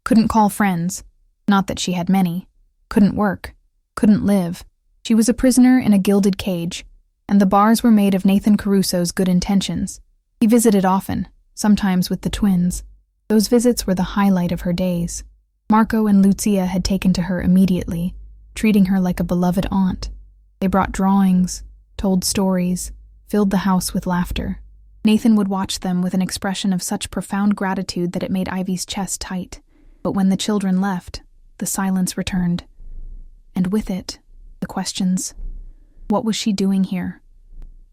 Couldn't call friends, not that she had many. Couldn't work. Couldn't live. She was a prisoner in a gilded cage, and the bars were made of Nathan Caruso's good intentions. He visited often, sometimes with the twins. Those visits were the highlight of her days. Marco and Lucia had taken to her immediately, treating her like a beloved aunt. They brought drawings, told stories, filled the house with laughter. Nathan would watch them with an expression of such profound gratitude that it made Ivy's chest tight. But when the children left, the silence returned. And with it, the questions. What was she doing here?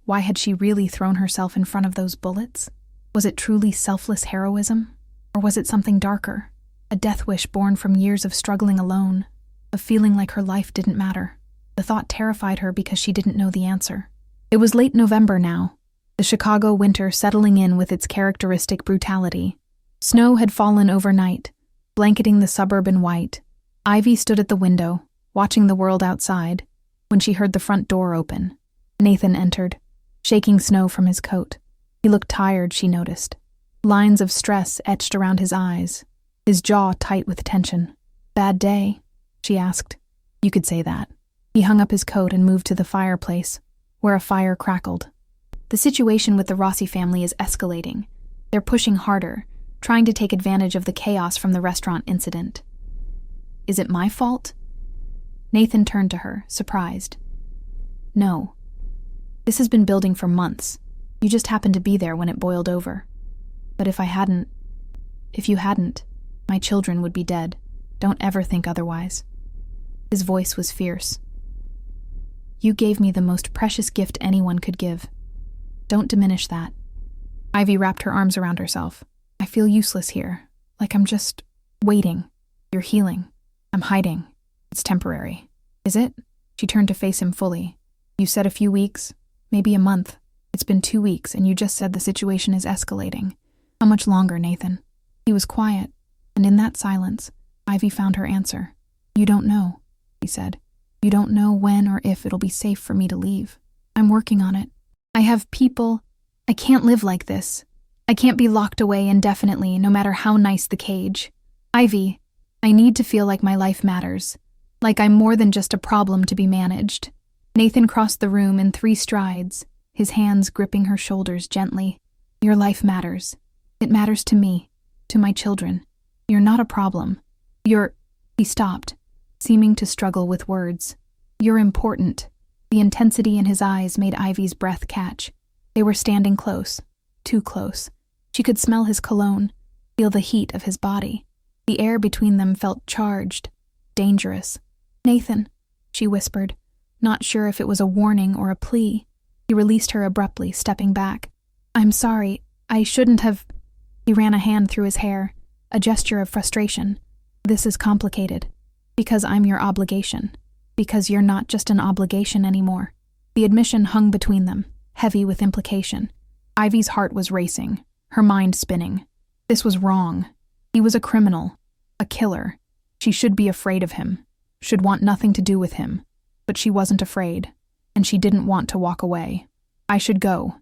Why had she really thrown herself in front of those bullets? Was it truly selfless heroism? Or was it something darker? A death wish born from years of struggling alone, of feeling like her life didn't matter. The thought terrified her because she didn't know the answer. It was late November now, the Chicago winter settling in with its characteristic brutality. Snow had fallen overnight, blanketing the suburb in white. Ivy stood at the window, watching the world outside, when she heard the front door open. Nathan entered, shaking snow from his coat. He looked tired, she noticed. Lines of stress etched around his eyes, his jaw tight with tension. Bad day? She asked. You could say that. He hung up his coat and moved to the fireplace, where a fire crackled. The situation with the Rossi family is escalating. They're pushing harder, trying to take advantage of the chaos from the restaurant incident. Is it my fault? Nathan turned to her, surprised. No. This has been building for months. You just happened to be there when it boiled over. But if you hadn't, my children would be dead. Don't ever think otherwise. His voice was fierce. You gave me the most precious gift anyone could give. Don't diminish that. Ivy wrapped her arms around herself. I feel useless here, like I'm just waiting. You're healing. I'm hiding. It's temporary. Is it? She turned to face him fully. You said a few weeks, maybe a month. It's been 2 weeks, and you just said the situation is escalating. How much longer, Nathan? He was quiet, and in that silence, Ivy found her answer. You don't know, he said. You don't know when or if it'll be safe for me to leave. I'm working on it. I have people. I can't live like this. I can't be locked away indefinitely, no matter how nice the cage. Ivy, I need to feel like my life matters. Like I'm more than just a problem to be managed. Nathan crossed the room in 3 strides, his hands gripping her shoulders gently. Your life matters. It matters to me, to my children. You're not a problem. He stopped, seeming to struggle with words. You're important. The intensity in his eyes made Ivy's breath catch. They were standing close, too close. She could smell his cologne, feel the heat of his body. The air between them felt charged, dangerous. Nathan, she whispered, not sure if it was a warning or a plea. He released her abruptly, stepping back. I'm sorry, I shouldn't have. He ran a hand through his hair, a gesture of frustration. This is complicated. Because I'm your obligation. Because you're not just an obligation anymore. The admission hung between them, heavy with implication. Ivy's heart was racing, her mind spinning. This was wrong. He was a criminal, a killer. She should be afraid of him, should want nothing to do with him. But she wasn't afraid, and she didn't want to walk away. I should go,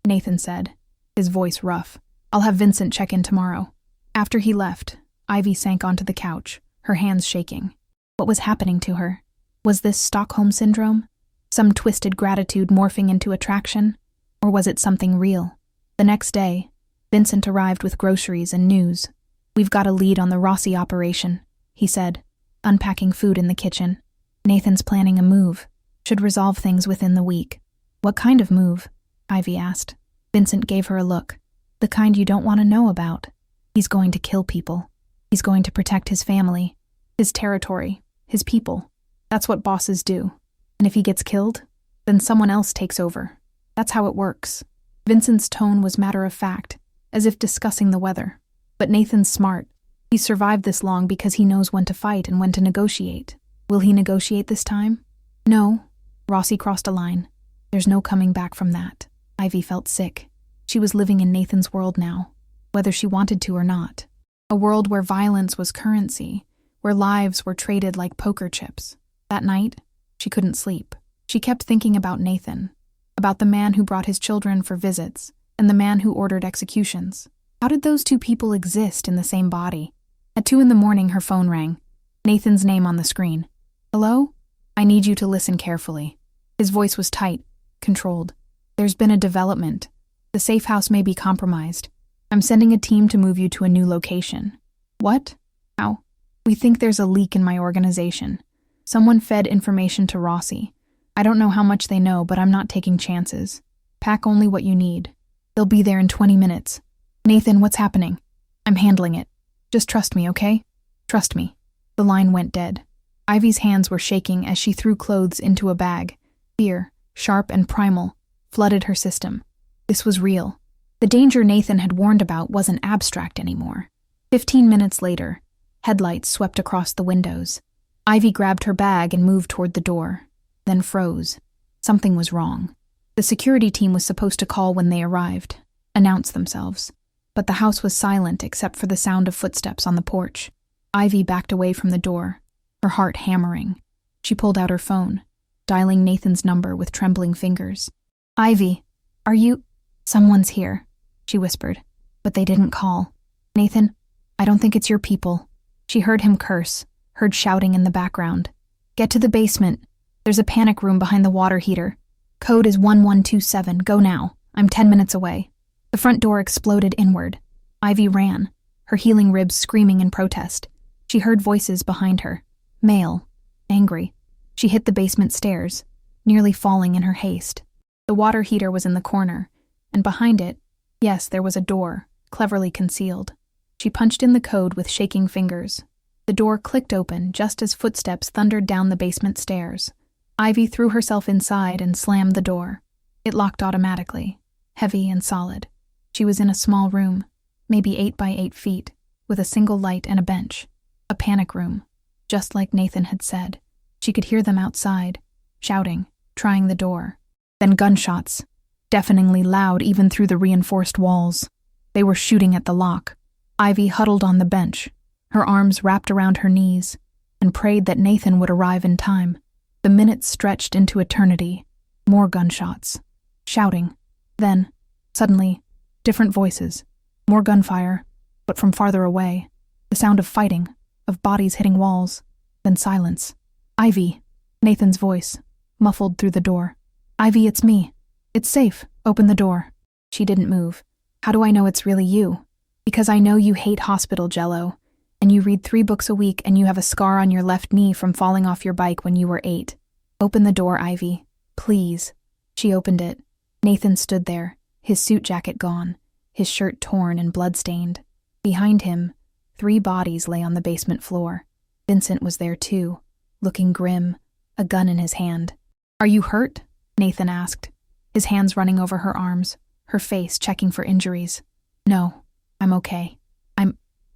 Nathan said, his voice rough. I'll have Vincent check in tomorrow. After he left, Ivy sank onto the couch, her hands shaking. What was happening to her? Was this Stockholm Syndrome? Some twisted gratitude morphing into attraction? Or was it something real? The next day, Vincent arrived with groceries and news. We've got a lead on the Rossi operation, he said, unpacking food in the kitchen. Nathan's planning a move. Should resolve things within the week. What kind of move? Ivy asked. Vincent gave her a look. The kind you don't want to know about. He's going to kill people. He's going to protect his family, his territory, his people. That's what bosses do. And if he gets killed, then someone else takes over. That's how it works. Vincent's tone was matter-of-fact, as if discussing the weather. But Nathan's smart. He's survived this long because he knows when to fight and when to negotiate. Will he negotiate this time? No. Rossi crossed a line. There's no coming back from that. Ivy felt sick. She was living in Nathan's world now, whether she wanted to or not. A world where violence was currency, where lives were traded like poker chips. That night, she couldn't sleep. She kept thinking about Nathan, about the man who brought his children for visits, and the man who ordered executions. How did those 2 people exist in the same body? At 2 a.m, her phone rang. Nathan's name on the screen. Hello? I need you to listen carefully. His voice was tight, controlled. There's been a development. The safe house may be compromised. I'm sending a team to move you to a new location. What? How? We think there's a leak in my organization. Someone fed information to Rossi. I don't know how much they know, but I'm not taking chances. Pack only what you need. They'll be there in 20 minutes. Nathan, what's happening? I'm handling it. Just trust me, okay? Trust me. The line went dead. Ivy's hands were shaking as she threw clothes into a bag. Fear, sharp and primal, flooded her system. This was real. The danger Nathan had warned about wasn't abstract anymore. 15 minutes later, headlights swept across the windows. Ivy grabbed her bag and moved toward the door, then froze. Something was wrong. The security team was supposed to call when they arrived, announce themselves. But the house was silent except for the sound of footsteps on the porch. Ivy backed away from the door, her heart hammering. She pulled out her phone, dialing Nathan's number with trembling fingers. Ivy, are you... Someone's here, she whispered, but they didn't call. Nathan, I don't think it's your people. She heard him curse, heard shouting in the background. Get to the basement. There's a panic room behind the water heater. Code is 1127. Go now. I'm 10 minutes away. The front door exploded inward. Ivy ran, her healing ribs screaming in protest. She heard voices behind her. Male. Angry. She hit the basement stairs, nearly falling in her haste. The water heater was in the corner, and behind it, yes, there was a door, cleverly concealed. She punched in the code with shaking fingers. The door clicked open just as footsteps thundered down the basement stairs. Ivy threw herself inside and slammed the door. It locked automatically, heavy and solid. She was in a small room, maybe 8 by 8 feet, with a single light and a bench. A panic room, just like Nathan had said. She could hear them outside, shouting, trying the door. Then gunshots, deafeningly loud even through the reinforced walls. They were shooting at the lock. Ivy huddled on the bench, her arms wrapped around her knees, and prayed that Nathan would arrive in time. The minutes stretched into eternity. More gunshots. Shouting. Then, suddenly, different voices. More gunfire, but from farther away. The sound of fighting, of bodies hitting walls. Then silence. Ivy. Nathan's voice, muffled through the door. Ivy, it's me. It's safe. Open the door. She didn't move. How do I know it's really you? Because I know you hate hospital jello, and you read 3 books a week and you have a scar on your left knee from falling off your bike when you were 8. Open the door, Ivy. Please. She opened it. Nathan stood there, his suit jacket gone, his shirt torn and blood-stained. Behind him, 3 bodies lay on the basement floor. Vincent was there too, looking grim, a gun in his hand. Are you hurt? Nathan asked, his hands running over her arms, her face checking for injuries. No, I'm okay.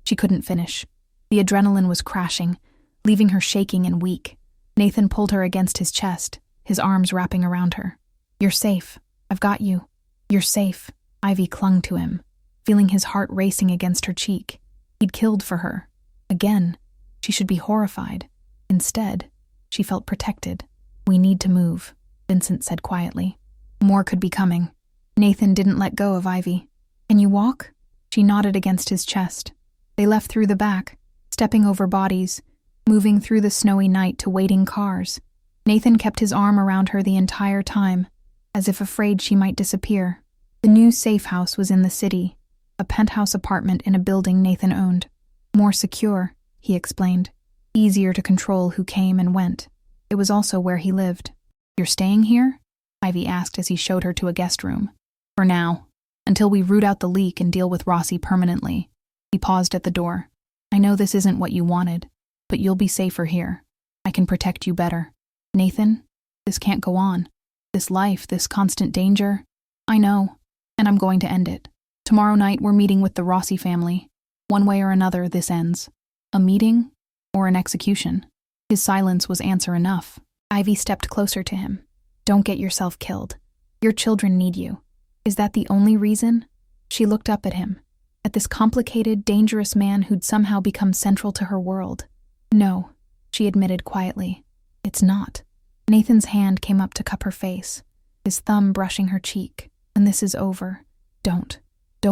She couldn't finish. The adrenaline was crashing, leaving her shaking and weak. Nathan pulled her against his chest, his arms wrapping around her. You're safe. I've got you. You're safe. Ivy clung to him, feeling his heart racing against her cheek. He'd killed for her. Again. She should be horrified. Instead, she felt protected. We need to move, Vincent said quietly. More could be coming. Nathan didn't let go of Ivy. Can you walk? She nodded against his chest. They left through the back, stepping over bodies, moving through the snowy night to waiting cars. Nathan kept his arm around her the entire time, as if afraid she might disappear. The new safe house was in the city, a penthouse apartment in a building Nathan owned. More secure, he explained. Easier to control who came and went. It was also where he lived. You're staying here? Ivy asked as he showed her to a guest room. For now, until we root out the leak and deal with Rossi permanently. He paused at the door. I know this isn't what you wanted, but you'll be safer here. I can protect you better. Nathan, this can't go on. This life, this constant danger. I know, and I'm going to end it. Tomorrow night we're meeting with the Rossi family. One way or another, this ends. A meeting or an execution. His silence was answer enough. Ivy stepped closer to him. Don't get yourself killed. Your children need you. Is that the only reason? She looked up at him, at this complicated, dangerous man who'd somehow become central to her world. No, she admitted quietly. It's not. Nathan's hand came up to cup her face, his thumb brushing her cheek. And this is over. Don't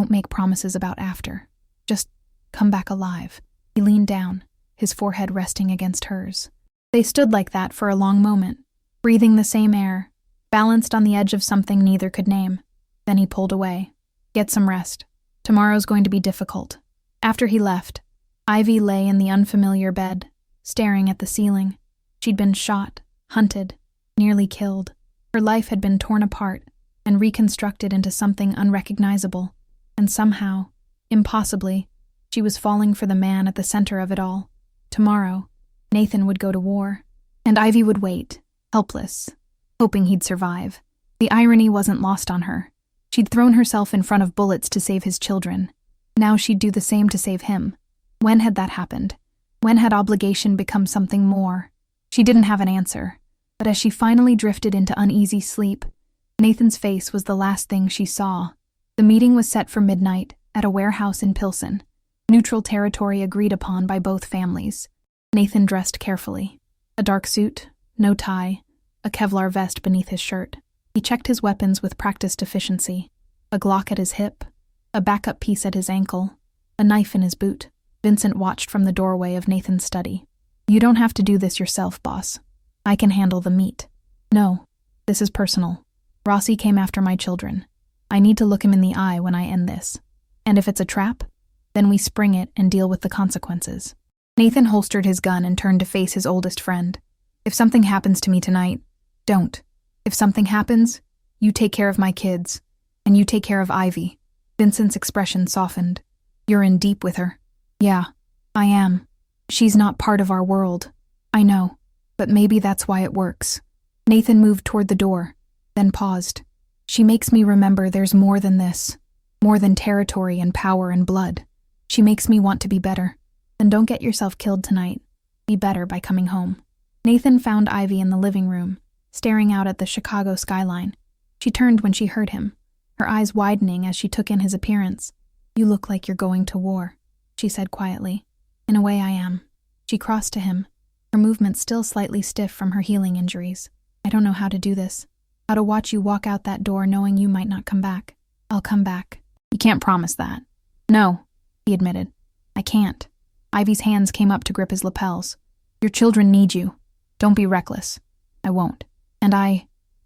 make promises about after. Just come back alive. He leaned down, his forehead resting against hers. They stood like that for a long moment, breathing the same air, balanced on the edge of something neither could name. Then he pulled away. Get some rest. Tomorrow's going to be difficult. After he left, Ivy lay in the unfamiliar bed, staring at the ceiling. She'd been shot, hunted, nearly killed. Her life had been torn apart and reconstructed into something unrecognizable. And somehow, impossibly, she was falling for the man at the center of it all. Tomorrow, Nathan would go to war, and Ivy would wait, helpless, hoping he'd survive. The irony wasn't lost on her. She'd thrown herself in front of bullets to save his children. Now she'd do the same to save him. When had that happened? When had obligation become something more? She didn't have an answer, but as she finally drifted into uneasy sleep, Nathan's face was the last thing she saw. The meeting was set for midnight at a warehouse in Pilsen, neutral territory agreed upon by both families. Nathan dressed carefully. A dark suit, no tie, a Kevlar vest beneath his shirt. He checked his weapons with practiced efficiency. A Glock at his hip, a backup piece at his ankle, a knife in his boot. Vincent watched from the doorway of Nathan's study. You don't have to do this yourself, boss. I can handle the meat. No, this is personal. Rossi came after my children. I need to look him in the eye when I end this. And if it's a trap, then we spring it and deal with the consequences. Nathan holstered his gun and turned to face his oldest friend. If something happens to me tonight, don't. If something happens, you take care of my kids, and you take care of Ivy. Vincent's expression softened. You're in deep with her. Yeah, I am. She's not part of our world. I know, but maybe that's why it works. Nathan moved toward the door, then paused. She makes me remember there's more than this, more than territory and power and blood. She makes me want to be better. Then don't get yourself killed tonight. Be better by coming home. Nathan found Ivy in the living room, staring out at the Chicago skyline. She turned when she heard him, her eyes widening as she took in his appearance. You look like you're going to war, she said quietly. In a way I am. She crossed to him, her movements still slightly stiff from her healing injuries. I don't know how to do this. How to watch you walk out that door knowing you might not come back. I'll come back. You can't promise that. No, he admitted. I can't. Ivy's hands came up to grip his lapels. Your children need you. Don't be reckless. I won't. And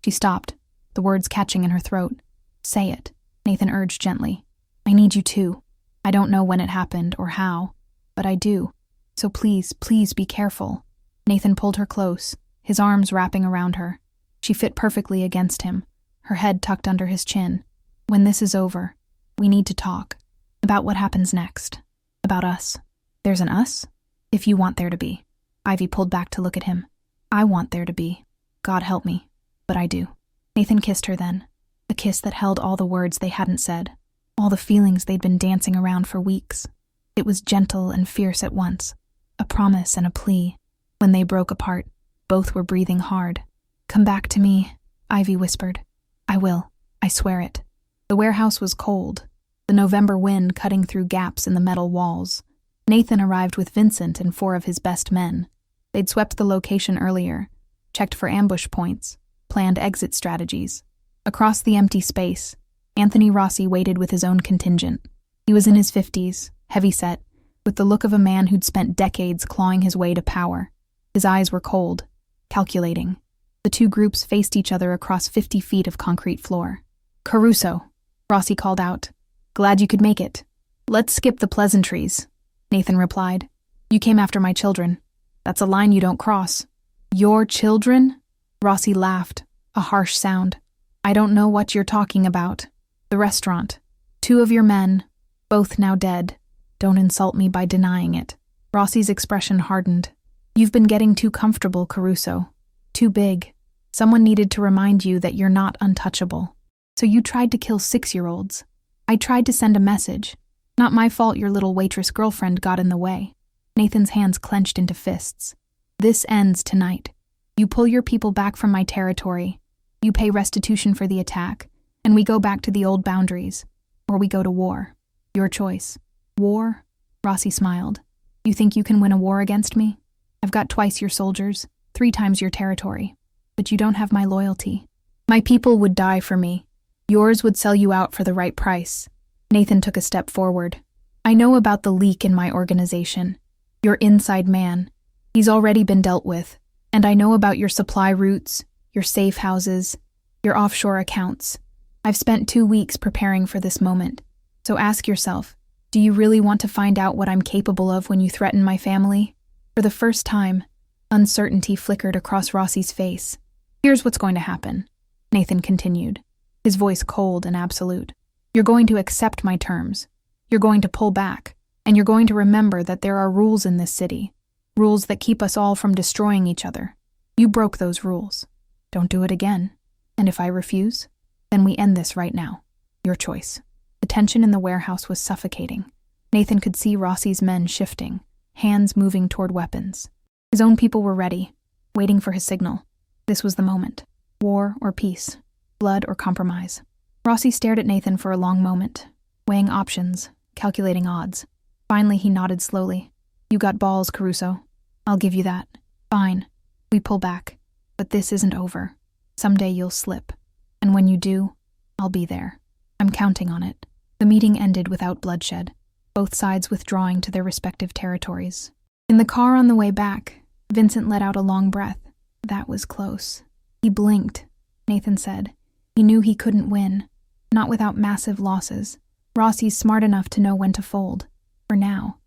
She stopped, the words catching in her throat. Say it, Nathan urged gently. I need you too. I don't know when it happened or how, but I do. So please, please be careful. Nathan pulled her close, his arms wrapping around her. She fit perfectly against him, her head tucked under his chin. When this is over, we need to talk. About what happens next. About us. There's an us? If you want there to be. Ivy pulled back to look at him. I want there to be. God help me. But I do. Nathan kissed her then. A kiss that held all the words they hadn't said. All the feelings they'd been dancing around for weeks. It was gentle and fierce at once. A promise and a plea. When they broke apart, both were breathing hard. Come back to me, Ivy whispered. I will. I swear it. The warehouse was cold, the November wind cutting through gaps in the metal walls. Nathan arrived with Vincent and 4 of his best men. They'd swept the location earlier, checked for ambush points, planned exit strategies. Across the empty space, Anthony Rossi waited with his own contingent. He was in his 50s, heavy-set, with the look of a man who'd spent decades clawing his way to power. His eyes were cold, calculating. The 2 groups faced each other across 50 feet of concrete floor. Caruso, Rossi called out. Glad you could make it. Let's skip the pleasantries, Nathan replied. You came after my children. That's a line you don't cross. Your children? Rossi laughed, a harsh sound. I don't know what you're talking about. The restaurant. 2 of your men, both now dead. Don't insult me by denying it. Rossi's expression hardened. You've been getting too comfortable, Caruso. Too big. Someone needed to remind you that you're not untouchable. So you tried to kill 6-year-olds. I tried to send a message. Not my fault your little waitress girlfriend got in the way. Nathan's hands clenched into fists. This ends tonight. You pull your people back from my territory. You pay restitution for the attack, and we go back to the old boundaries. Or we go to war. Your choice. War? Rossi smiled. You think you can win a war against me? I've got twice your soldiers, 3 times your territory. But you don't have my loyalty. My people would die for me. Yours would sell you out for the right price. Nathan took a step forward. I know about the leak in my organization. Your inside man. He's already been dealt with. And I know about your supply routes, your safe houses, your offshore accounts. I've spent 2 weeks preparing for this moment. So ask yourself, do you really want to find out what I'm capable of when you threaten my family? For the first time, uncertainty flickered across Rossi's face. Here's what's going to happen, Nathan continued, his voice cold and absolute. You're going to accept my terms. You're going to pull back, and you're going to remember that there are rules in this city, rules that keep us all from destroying each other. You broke those rules. Don't do it again. And if I refuse, then we end this right now. Your choice. The tension in the warehouse was suffocating. Nathan could see Rossi's men shifting, hands moving toward weapons. His own people were ready, waiting for his signal. This was the moment. War or peace, blood or compromise. Rossi stared at Nathan for a long moment, weighing options, calculating odds. Finally, he nodded slowly. You got balls, Caruso. I'll give you that. Fine. We pull back. But this isn't over. Someday you'll slip. And when you do, I'll be there. I'm counting on it. The meeting ended without bloodshed, both sides withdrawing to their respective territories. In the car on the way back, Vincent let out a long breath. That was close. He blinked, Nathan said. He knew he couldn't win, not without massive losses. Rossi's smart enough to know when to fold. For now,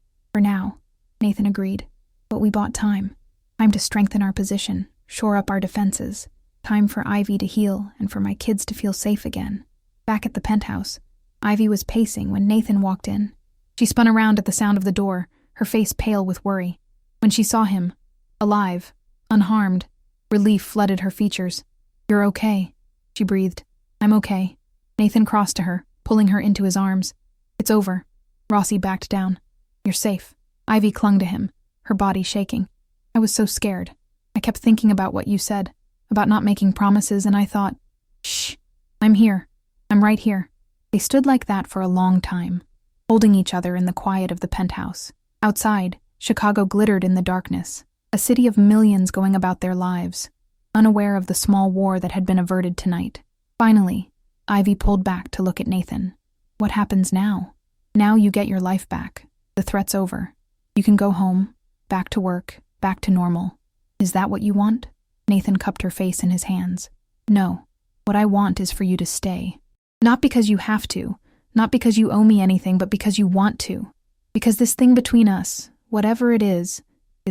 Nathan agreed. But we bought time. Time to strengthen our position, shore up our defenses. Time for Ivy to heal and for my kids to feel safe again. Back at the penthouse, Ivy was pacing when Nathan walked in. She spun around at the sound of the door, her face pale with worry. When she saw him, alive, unharmed, relief flooded her features. You're okay, she breathed. I'm okay. Nathan crossed to her, pulling her into his arms. It's over. Rossi backed down. You're safe. Ivy clung to him, her body shaking. I was so scared. I kept thinking about what you said, about not making promises, and I thought, shh, I'm here. I'm right here. They stood like that for a long time, holding each other in the quiet of the penthouse. Outside, Chicago glittered in the darkness, A city of millions going about their lives, unaware of the small war that had been averted tonight. Finally, Ivy pulled back to look at Nathan. What happens now? Now you get your life back. The threat's over. You can go home, back to work, back to normal. Is that what you want? Nathan cupped her face in his hands. No. What I want is for you to stay. Not because you have to, not because you owe me anything, but because you want to. Because this thing between us, whatever it is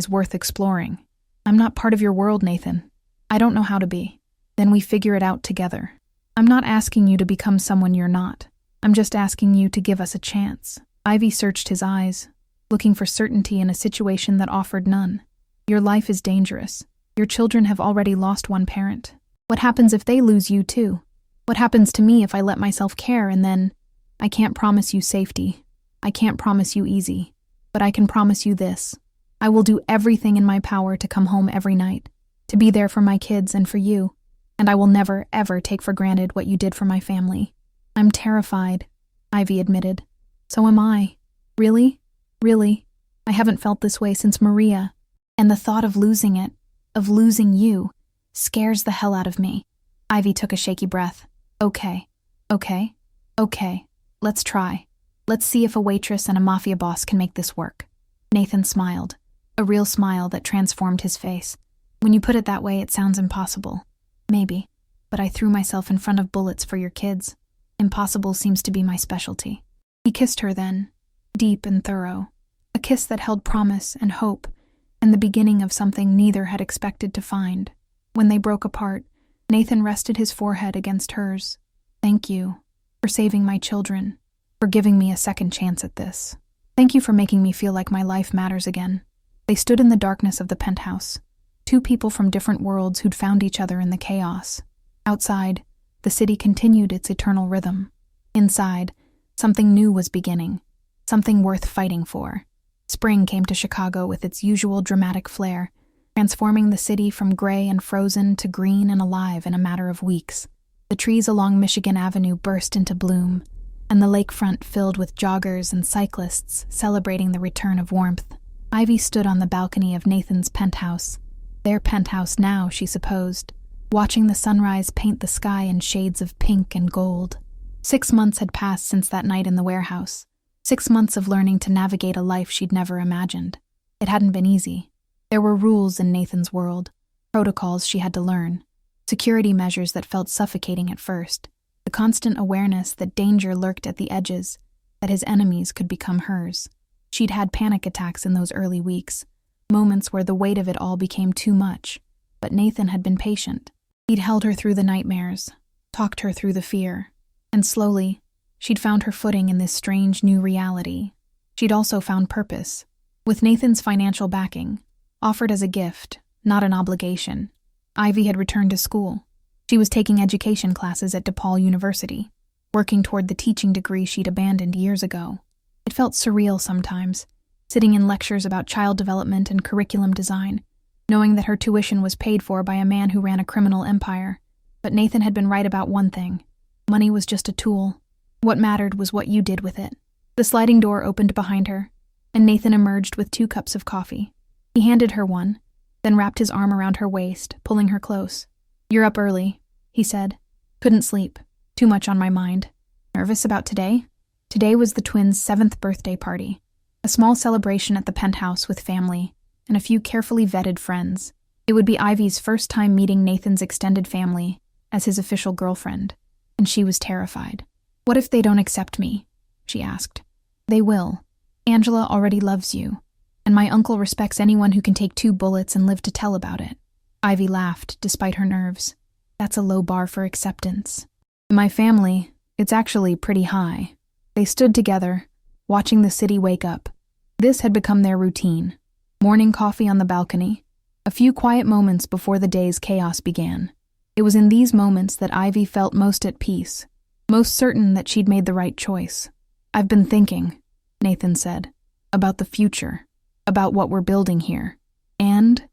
worth exploring. I'm not part of your world, Nathan. I don't know how to be. Then we figure it out together. I'm not asking you to become someone you're not. I'm just asking you to give us a chance. Ivy searched his eyes, looking for certainty in a situation that offered none. Your life is dangerous. Your children have already lost one parent. What happens if they lose you too? What happens to me if I let myself care and then... I can't promise you safety. I can't promise you easy. But I can promise you this. I will do everything in my power to come home every night, to be there for my kids and for you, and I will never, ever take for granted what you did for my family. I'm terrified, Ivy admitted. So am I. Really? Really? I haven't felt this way since Maria, and the thought of losing it, of losing you, scares the hell out of me. Ivy took a shaky breath. Okay. Let's try. Let's see if a waitress and a mafia boss can make this work. Nathan smiled, a real smile that transformed his face. When you put it that way, it sounds impossible. Maybe, but I threw myself in front of bullets for your kids. Impossible seems to be my specialty. He kissed her then, deep and thorough, a kiss that held promise and hope, and the beginning of something neither had expected to find. When they broke apart, Nathan rested his forehead against hers. Thank you for saving my children, for giving me a second chance at this. Thank you for making me feel like my life matters again. They stood in the darkness of the penthouse, two people from different worlds who'd found each other in the chaos. Outside, the city continued its eternal rhythm. Inside, something new was beginning, something worth fighting for. Spring came to Chicago with its usual dramatic flair, transforming the city from gray and frozen to green and alive in a matter of weeks. The trees along Michigan Avenue burst into bloom, and the lakefront filled with joggers and cyclists celebrating the return of warmth. Ivy stood on the balcony of Nathan's penthouse, their penthouse now, she supposed, watching the sunrise paint the sky in shades of pink and gold. 6 months had passed since that night in the warehouse, 6 months of learning to navigate a life she'd never imagined. It hadn't been easy. There were rules in Nathan's world, protocols she had to learn, security measures that felt suffocating at first, the constant awareness that danger lurked at the edges, that his enemies could become hers. She'd had panic attacks in those early weeks, moments where the weight of it all became too much, but Nathan had been patient. He'd held her through the nightmares, talked her through the fear, and slowly, she'd found her footing in this strange new reality. She'd also found purpose. With Nathan's financial backing, offered as a gift, not an obligation, Ivy had returned to school. She was taking education classes at DePaul University, working toward the teaching degree she'd abandoned years ago. It felt surreal sometimes, sitting in lectures about child development and curriculum design, knowing that her tuition was paid for by a man who ran a criminal empire. But Nathan had been right about one thing. Money was just a tool. What mattered was what you did with it. The sliding door opened behind her, and Nathan emerged with 2 cups of coffee. He handed her one, then wrapped his arm around her waist, pulling her close. "You're up early," he said. "Couldn't sleep. Too much on my mind. Nervous about today?" Today was the twins' 7th birthday party, a small celebration at the penthouse with family and a few carefully vetted friends. It would be Ivy's first time meeting Nathan's extended family as his official girlfriend, and she was terrified. "What if they don't accept me?" she asked. "They will. Angela already loves you, and my uncle respects anyone who can take 2 bullets and live to tell about it." Ivy laughed, despite her nerves. "That's a low bar for acceptance. In my family, it's actually pretty high." They stood together, watching the city wake up. This had become their routine. Morning coffee on the balcony, a few quiet moments before the day's chaos began. It was in these moments that Ivy felt most at peace, most certain that she'd made the right choice. "I've been thinking," Nathan said, "about the future, about what we're building here. And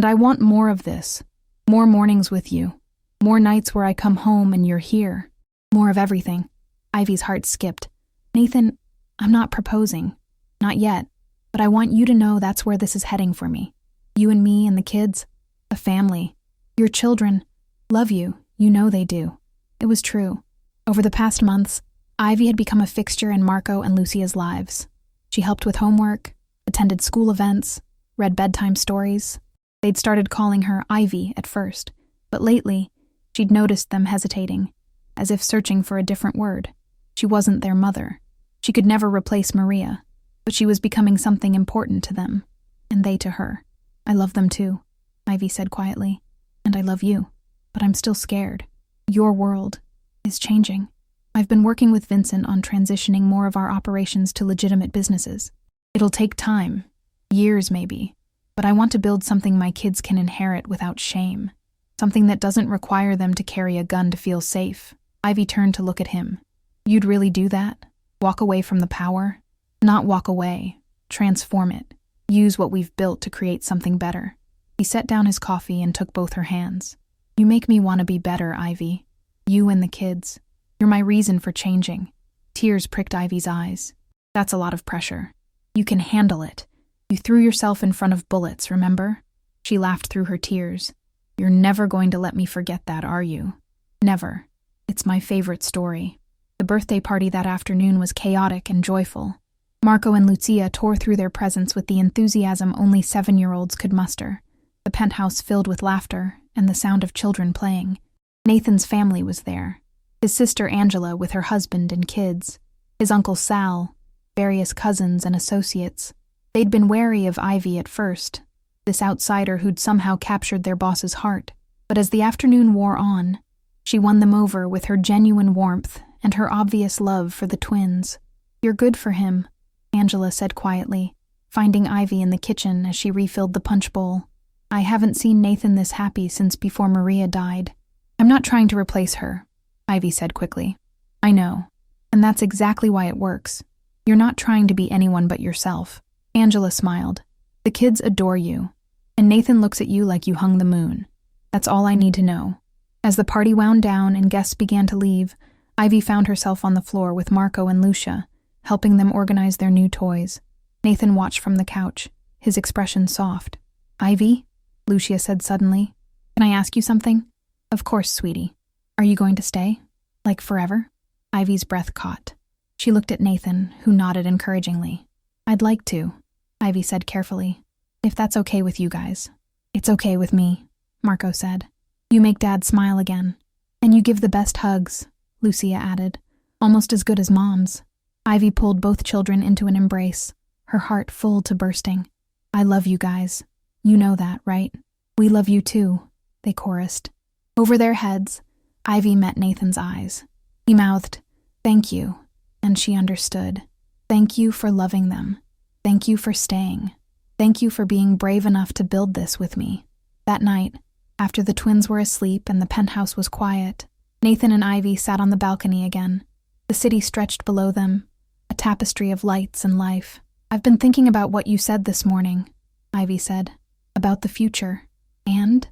I want more of this, more mornings with you, more nights where I come home and you're here, more of everything." Ivy's heart skipped. "Nathan, I'm not proposing. Not yet. But I want you to know that's where this is heading for me. You and me and the kids. A family. Your children. Love you. You know they do. It was true. Over the past months, Ivy had become a fixture in Marco and Lucia's lives. She helped with homework, attended school events, read bedtime stories. They'd started calling her Ivy at first, but lately, she'd noticed them hesitating, as if searching for a different word. She wasn't their mother. She could never replace Maria, but she was becoming something important to them, and they to her. I love them too, Ivy said quietly, and I love you, but I'm still scared. Your world is changing. I've been working with Vincent on transitioning more of our operations to legitimate businesses. It'll take time, years maybe, but I want to build something my kids can inherit without shame. Something that doesn't require them to carry a gun to feel safe. Ivy turned to look at him. You'd really do that? Walk away from the power? Not walk away. Transform it. Use what we've built to create something better. He set down his coffee and took both her hands. You make me want to be better, Ivy. You and the kids. You're my reason for changing. Tears pricked Ivy's eyes. That's a lot of pressure. You can handle it. You threw yourself in front of bullets, remember? She laughed through her tears. You're never going to let me forget that, are you? Never. It's my favorite story. The birthday party that afternoon was chaotic and joyful. Marco and Lucia tore through their presents with the enthusiasm only 7-year-olds could muster. The penthouse filled with laughter and the sound of children playing. Nathan's family was there. His sister Angela with her husband and kids. His uncle Sal, various cousins and associates. They'd been wary of Ivy at first, this outsider who'd somehow captured their boss's heart. But as the afternoon wore on, she won them over with her genuine warmth and her obvious love for the twins. You're good for him, Angela said quietly, finding Ivy in the kitchen as she refilled the punch bowl. I haven't seen Nathan this happy since before Maria died. I'm not trying to replace her, Ivy said quickly. I know, and that's exactly why it works. You're not trying to be anyone but yourself. Angela smiled. The kids adore you, and Nathan looks at you like you hung the moon. That's all I need to know. As the party wound down and guests began to leave, Ivy found herself on the floor with Marco and Lucia, helping them organize their new toys. Nathan watched from the couch, his expression soft. Ivy? Lucia said suddenly. Can I ask you something? Of course, sweetie. Are you going to stay? Like forever? Ivy's breath caught. She looked at Nathan, who nodded encouragingly. I'd like to, Ivy said carefully. If that's okay with you guys. It's okay with me, Marco said. You make Dad smile again. And you give the best hugs, Lucia added. Almost as good as Mom's. Ivy pulled both children into an embrace, her heart full to bursting. I love you guys. You know that, right? We love you too, they chorused. Over their heads, Ivy met Nathan's eyes. He mouthed, thank you, and she understood. Thank you for loving them. Thank you for staying. Thank you for being brave enough to build this with me. That night, after the twins were asleep and the penthouse was quiet, Nathan and Ivy sat on the balcony again. The city stretched below them, a tapestry of lights and life. I've been thinking about what you said this morning, Ivy said, about the future. And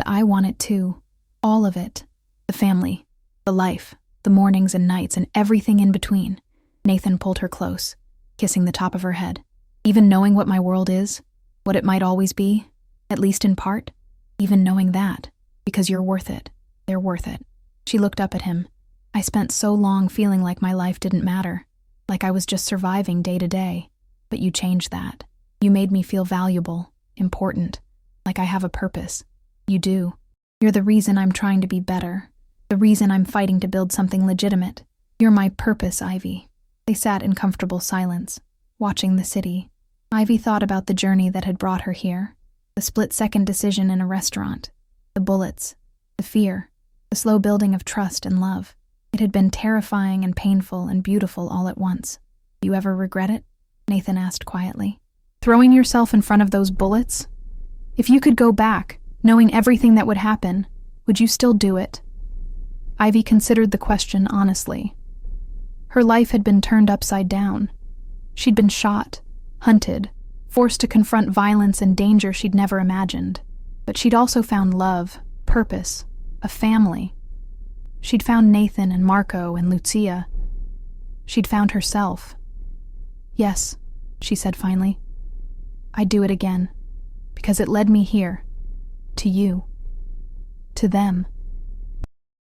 I want it too. All of it. The family, the life, the mornings and nights, and everything in between. Nathan pulled her close, kissing the top of her head. Even knowing what my world is, what it might always be, at least in part, even knowing that, because you're worth it. They're worth it. She looked up at him. I spent so long feeling like my life didn't matter, like I was just surviving day to day. But you changed that. You made me feel valuable, important, like I have a purpose. You do. You're the reason I'm trying to be better, the reason I'm fighting to build something legitimate. You're my purpose, Ivy. They sat in comfortable silence, watching the city. Ivy thought about the journey that had brought her here, the split-second decision in a restaurant, the bullets, the fear, the slow building of trust and love. It had been terrifying and painful and beautiful all at once. You ever regret it? Nathan asked quietly. Throwing yourself in front of those bullets? If you could go back, knowing everything that would happen, would you still do it? Ivy considered the question honestly. Her life had been turned upside down. She'd been shot, hunted, forced to confront violence and danger she'd never imagined. But she'd also found love, purpose, a family. She'd found Nathan and Marco and Lucia. She'd found herself. Yes, she said finally. I'd do it again. Because it led me here. To you. To them.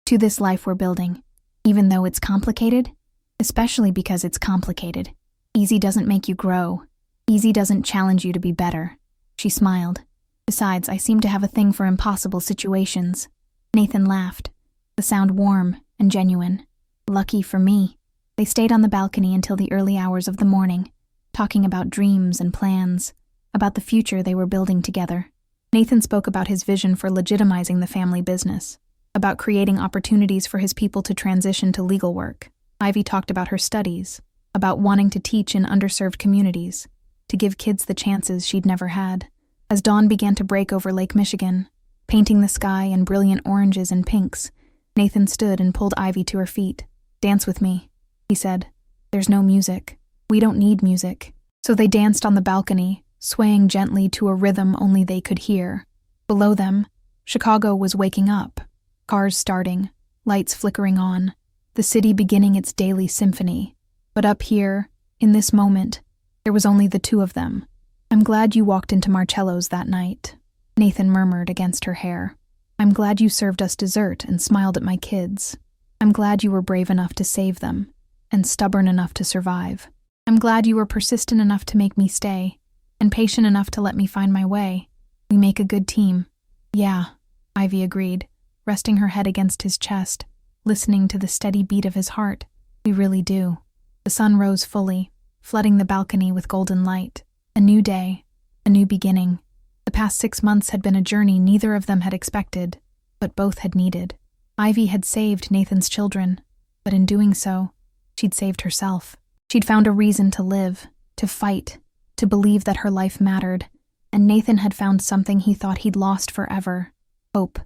To this life we're building. Even though it's complicated, especially because it's complicated. Easy doesn't make you grow. Easy doesn't challenge you to be better. She smiled. Besides, I seem to have a thing for impossible situations. Nathan laughed, the sound warm and genuine. Lucky for me. They stayed on the balcony until the early hours of the morning, talking about dreams and plans, about the future they were building together. Nathan spoke about his vision for legitimizing the family business, about creating opportunities for his people to transition to legal work. Ivy talked about her studies, about wanting to teach in underserved communities, to give kids the chances she'd never had. As dawn began to break over Lake Michigan, painting the sky in brilliant oranges and pinks, Nathan stood and pulled Ivy to her feet. "Dance with me," he said. "There's no music. We don't need music." So they danced on the balcony, swaying gently to a rhythm only they could hear. Below them, Chicago was waking up, cars starting, lights flickering on, the city beginning its daily symphony. But up here, in this moment, there was only the two of them. "I'm glad you walked into Marcello's that night," Nathan murmured against her hair. "I'm glad you served us dessert and smiled at my kids. I'm glad you were brave enough to save them, and stubborn enough to survive. I'm glad you were persistent enough to make me stay, and patient enough to let me find my way. We make a good team." "Yeah," Ivy agreed, resting her head against his chest, listening to the steady beat of his heart. "We really do." The sun rose fully, flooding the balcony with golden light. A new day, a new beginning. The past 6 months had been a journey neither of them had expected, but both had needed. Ivy had saved Nathan's children, but in doing so, she'd saved herself. She'd found a reason to live, to fight, to believe that her life mattered, and Nathan had found something he thought he'd lost forever. Hope.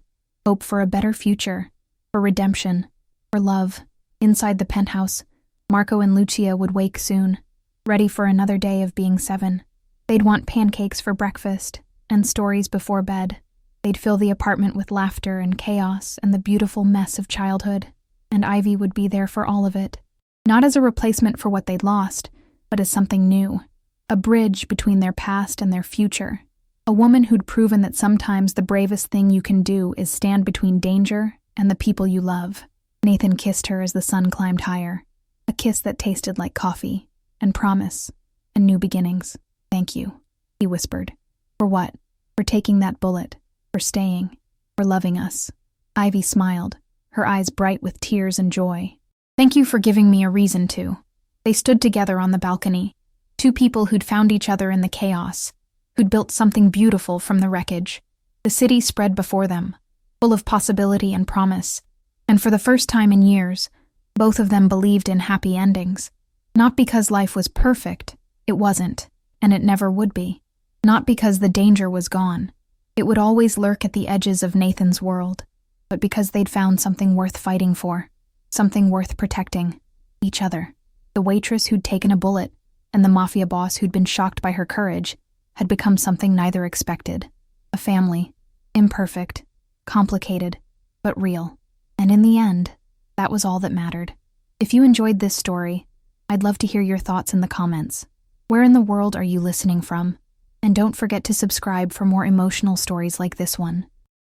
Hope for a better future, for redemption, for love. Inside the penthouse, Marco and Lucia would wake soon, ready for another day of being 7. They'd want pancakes for breakfast and stories before bed. They'd fill the apartment with laughter and chaos and the beautiful mess of childhood, and Ivy would be there for all of it. Not as a replacement for what they'd lost, but as something new. A bridge between their past and their future. A woman who'd proven that sometimes the bravest thing you can do is stand between danger and the people you love. Nathan kissed her as the sun climbed higher. A kiss that tasted like coffee, and promise, and new beginnings. "Thank you," he whispered. "For what? For taking that bullet, for staying, for loving us." Ivy smiled, her eyes bright with tears and joy. "Thank you for giving me a reason to." They stood together on the balcony, two people who'd found each other in the chaos, who'd built something beautiful from the wreckage. The city spread before them, full of possibility and promise, and for the first time in years, both of them believed in happy endings. Not because life was perfect, it wasn't, and it never would be. Not because the danger was gone. It would always lurk at the edges of Nathan's world, but because they'd found something worth fighting for, something worth protecting. Each other. The waitress who'd taken a bullet, and the Mafia boss who'd been shocked by her courage, had become something neither expected. A family. Imperfect. Complicated. But real. And in the end, that was all that mattered. If you enjoyed this story, I'd love to hear your thoughts in the comments. Where in the world are you listening from? And don't forget to subscribe for more emotional stories like this one.